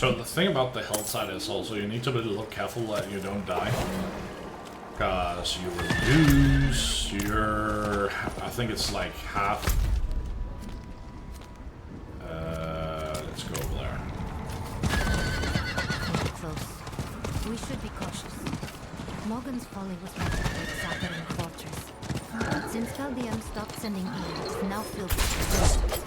So the thing about the Helltide is also you need to be a little careful that you don't die. Because you will lose your... I think it's like half... let's go over there. Close. We should be cautious. Morgan's folly was meant to be exacted in Fortress. But since Caldeum stopped sending aid, it's now filled with resistance.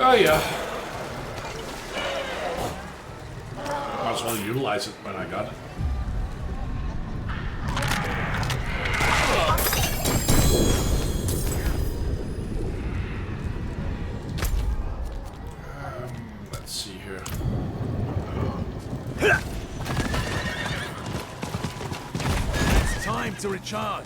Oh yeah. Might as well utilize it when I got it. Let's see here. It's time to recharge.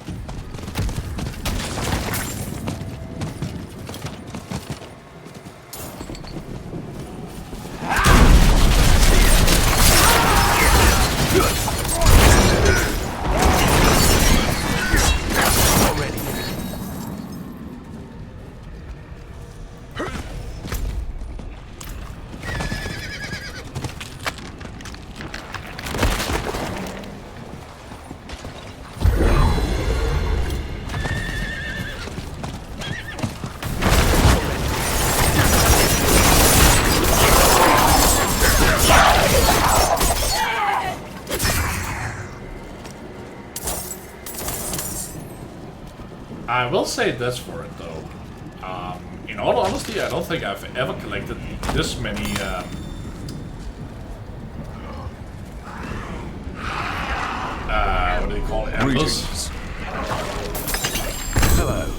I will say this for it though. In all honesty, I don't think I've ever collected this many what do they call it? Embers? Hello.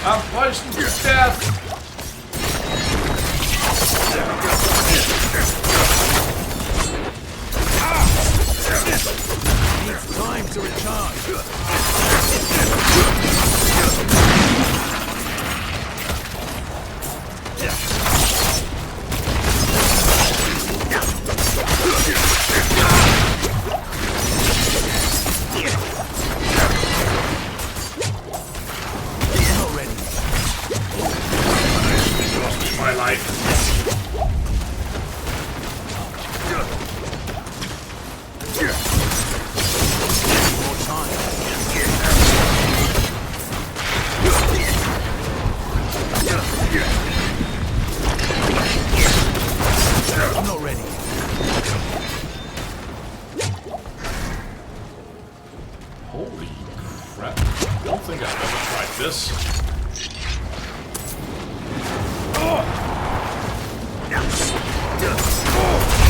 I'm poisoned to death! It's time to recharge. My life. More time. Holy crap. I don't think I've ever tried this.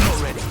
Not ready.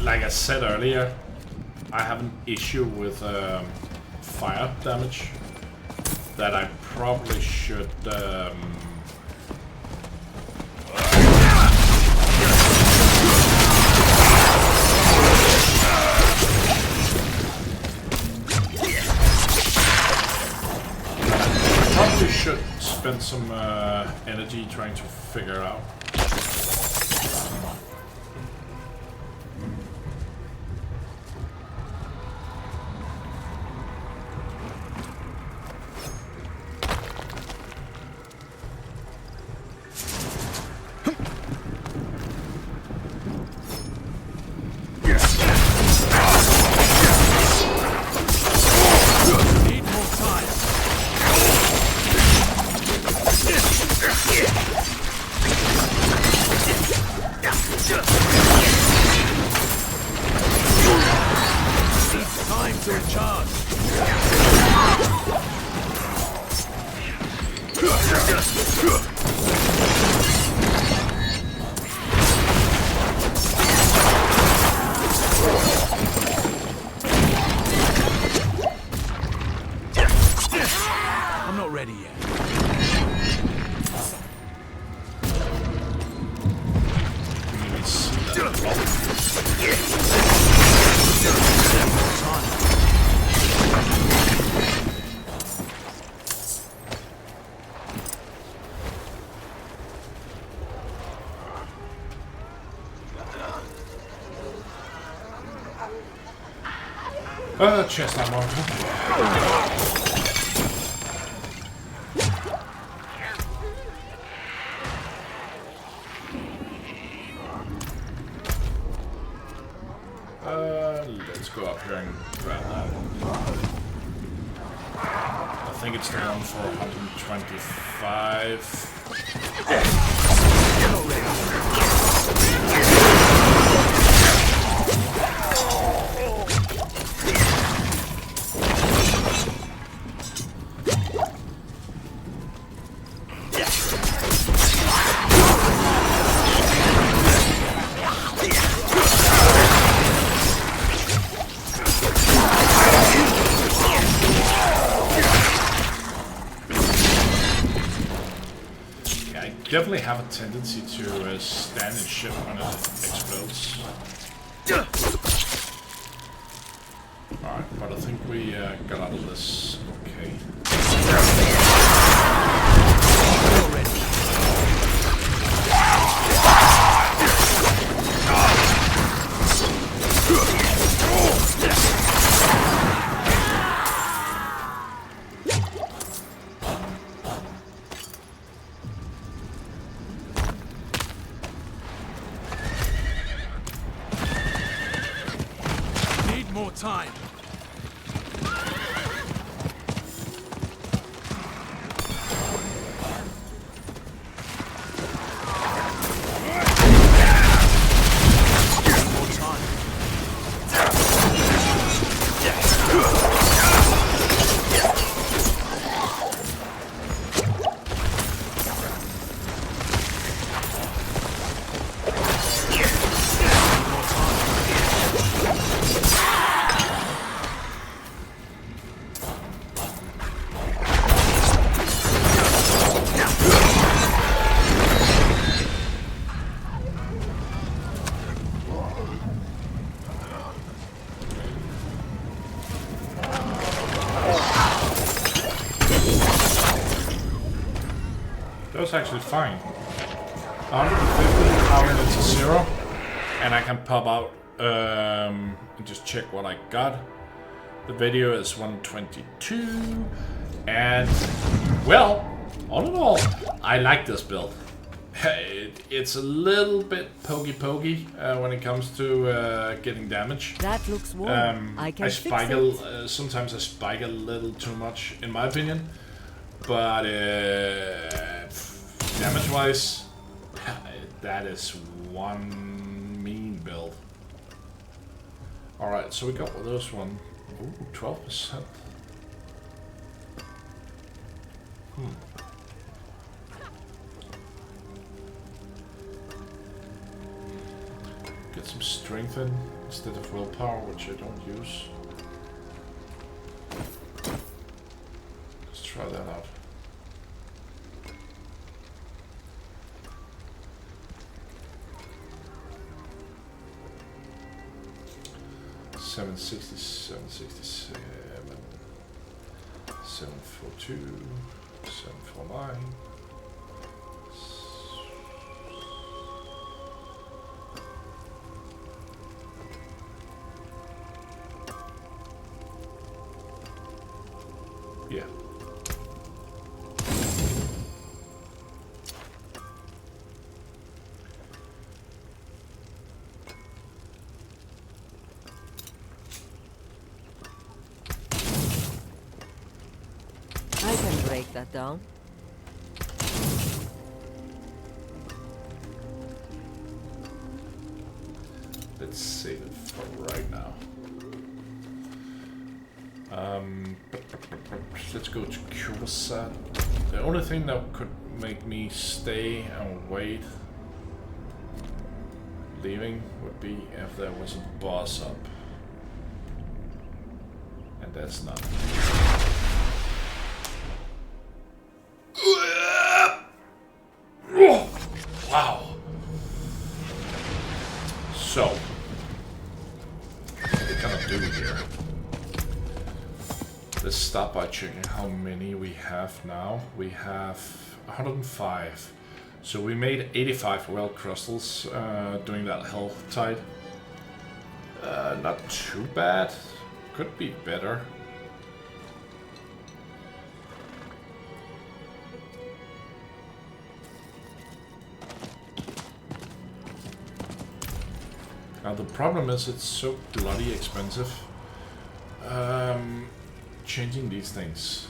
Like I said earlier, I have an issue with fire damage that I probably should spend some energy trying to figure out. Chest ammo. Let's go up here and grab that. I think it's down for 125. Definitely have a tendency to stand and shit when it explodes. Alright, but I think we got out of this okay. Time. That was actually fine. 150 power into 0. And I can pop out and just check what I got. The video is 122. And, well, all in all, I like this build. It's a little bit pokey when it comes to getting damage. That looks warm. I can fix it. Sometimes I spike a little too much, in my opinion. But damage-wise, that is one mean build. Alright, so we got this one. Ooh, 12%. Get some strength in instead of willpower, which I don't use. Let's try that out. Seven 767, 742, 749. Yeah. I can break that down. Let's save it for right now. Let's go to Curacao. The only thing that could make me stay and wait leaving would be if there was a boss up. And that's not. Wow. So, what we're gonna do here. Let's start by checking how many we have now. We have 105. So we made 85 well crystals doing that Helltide. Not too bad. Could be better. Now the problem is it's so bloody expensive. Changing these things.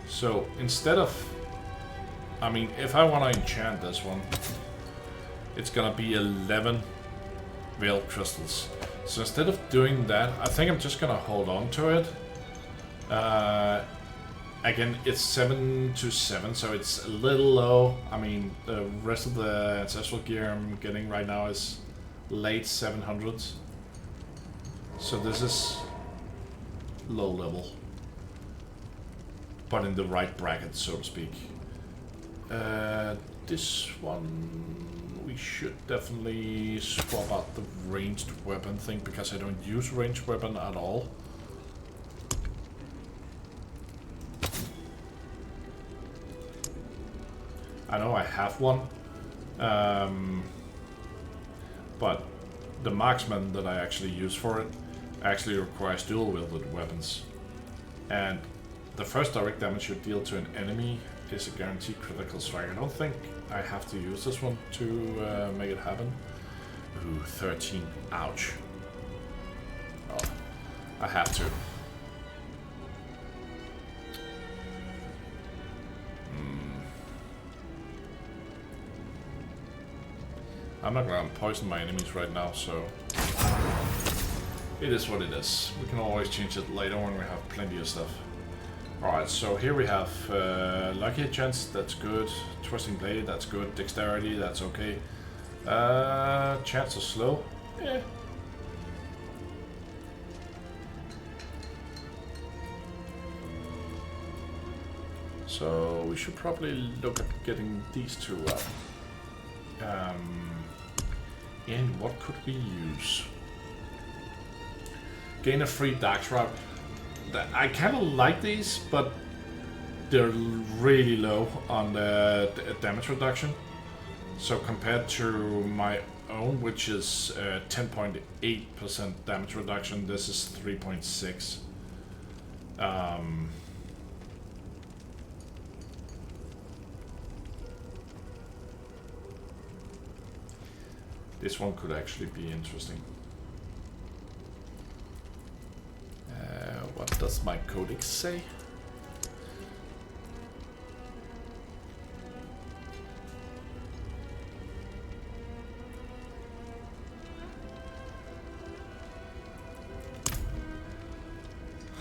So instead of, I mean, if I want to enchant this one, it's gonna be 11 veil crystals. So instead of doing that, I think I'm just gonna hold on to it. Again, it's 7 to 7, so it's a little low. I mean, the rest of the ancestral gear I'm getting right now is late 700s. So this is low level, but in the right bracket, so to speak. This one, we should definitely swap out the ranged weapon thing, because I don't use ranged weapon at all. I know I have one, but the marksman that I actually use for it actually requires dual-wielded weapons. And the first direct damage you deal to an enemy is a guaranteed critical strike. I don't think I have to use this one to make it happen. Ooh, 13. Ouch. Oh, I have to. I'm not gonna poison my enemies right now, so it is what it is. We can always change it later when we have plenty of stuff. Alright, so here we have Lucky Chance, that's good. Twisting Blade, that's good. Dexterity, that's okay. Chance of Slow, eh. So we should probably look at getting these two up. And what could we use? gain a free dark route. I kind of like these, but they're really low on the damage reduction. So compared to my own, which is 10.8% damage reduction, this is 3.6. This one could actually be interesting. What does my codex say?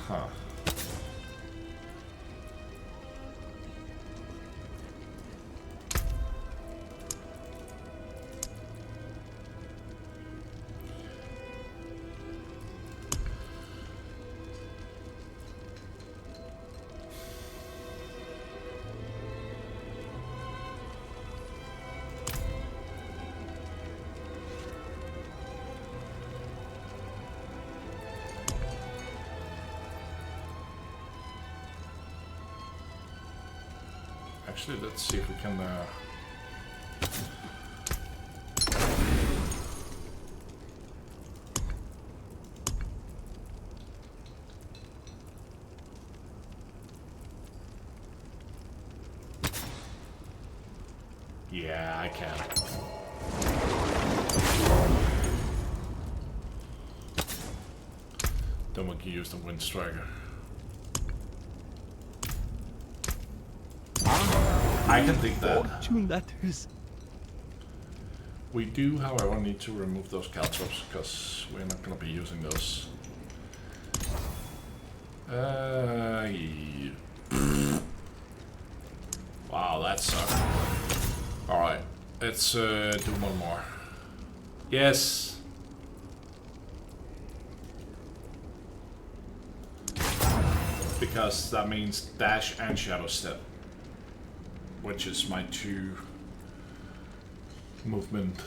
Huh. Actually, let's see if we can yeah, I can. Then we can use the Wind Striker. I can dig that. Fortune that is. We do, however, need to remove those caltrops because we're not going to be using those. Yeah. Wow, that sucked. Alright, let's do one more. Yes! Because that means dash and shadow step, which is my two movement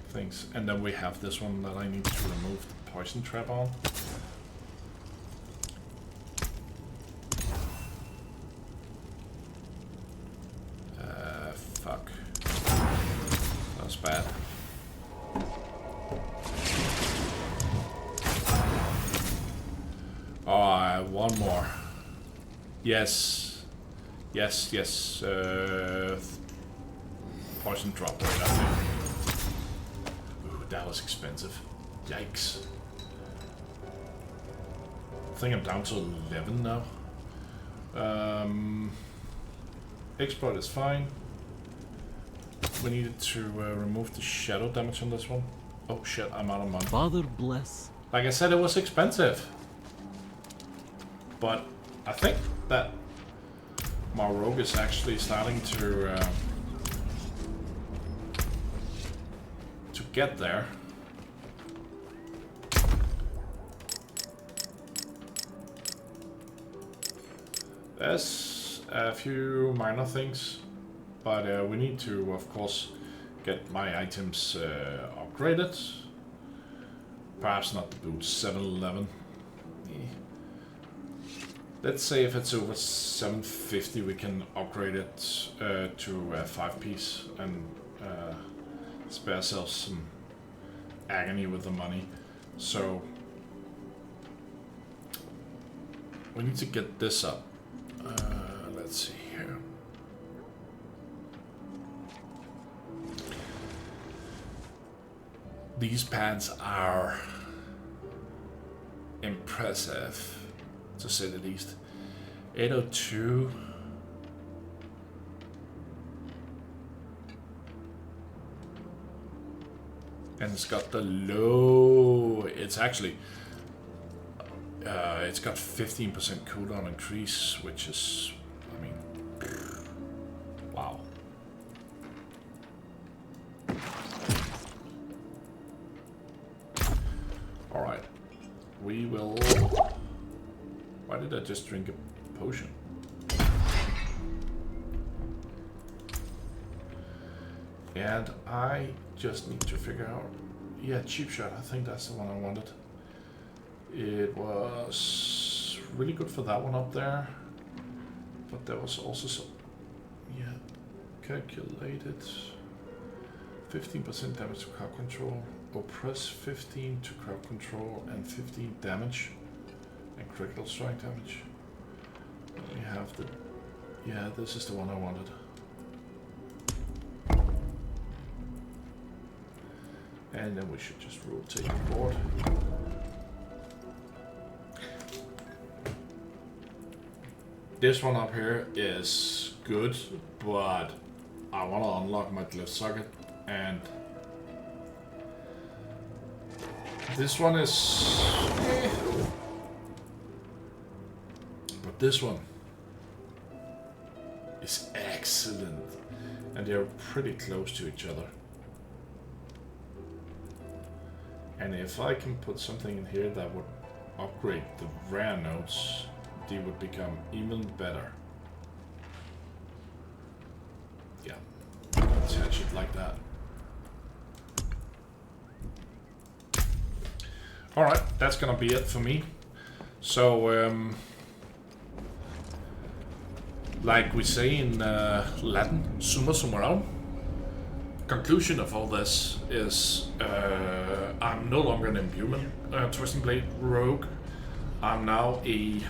things. And then we have this one that I need to remove the poison trap on. Fuck. That was bad. Alright, one more. Yes. Yes, yes. Poison drop rate, I think. Ooh, that was expensive. Yikes. I think I'm down to 11 now. Exploit is fine. We needed to remove the shadow damage on this one. Oh shit, I'm out of money. Father bless. Like I said, it was expensive. But I think that my rogue is actually starting to get there. There's a few minor things, but we need to, of course, get my items upgraded. Perhaps not the boots, 711. Let's say if it's over 750, we can upgrade it to a 5-piece and spare ourselves some agony with the money. So we need to get this up. Let's see here. These pants are impressive, to say the least. 802. And it's got the low. It's actually. It's got 15% cooldown increase, which is. I mean. Wow. Alright. We will. Why did I just drink a potion? And I just need to figure out... Yeah, cheap shot, I think that's the one I wanted. It was really good for that one up there, but there was also some, yeah, calculated 15% damage to crowd control, oppress 15 to crowd control, and 15 damage and critical strike damage. We have the, yeah, this is the one I wanted. And then we should just rotate the board. This one up here is good, but I want to unlock my glyph socket, and this one is but this one is excellent, and they're pretty close to each other. And if I can put something in here that would upgrade the rare notes, they would become even better. Yeah, attach it like that. Alright, that's gonna be it for me. So, like we say in Latin, summa summarum, conclusion of all this is I'm no longer an imbuement Twisting Blade rogue. I'm now a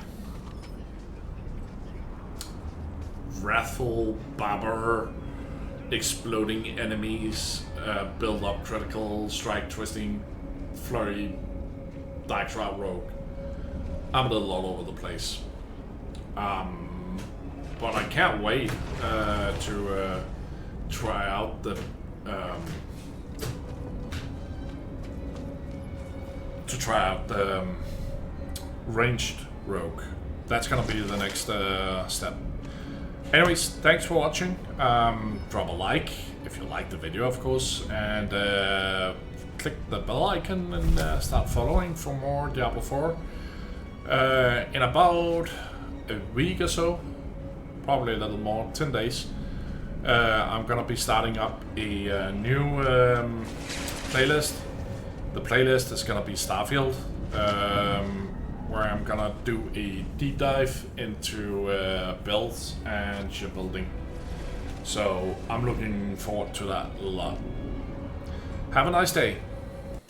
wrathful barber, exploding enemies, build up critical strike, twisting, flurry, dark shroud rogue. I'm a little all over the place. But I can't wait to try out the ranged rogue. That's gonna be the next step. Anyways, thanks for watching. Drop a like if you liked the video, of course, and click the bell icon and start following for more Diablo 4. In about a week or so, probably a little more, 10 days, I'm gonna be starting up a new playlist. The playlist is gonna be Starfield, where I'm gonna do a deep dive into builds and shipbuilding. So I'm looking forward to that a lot. Have a nice day.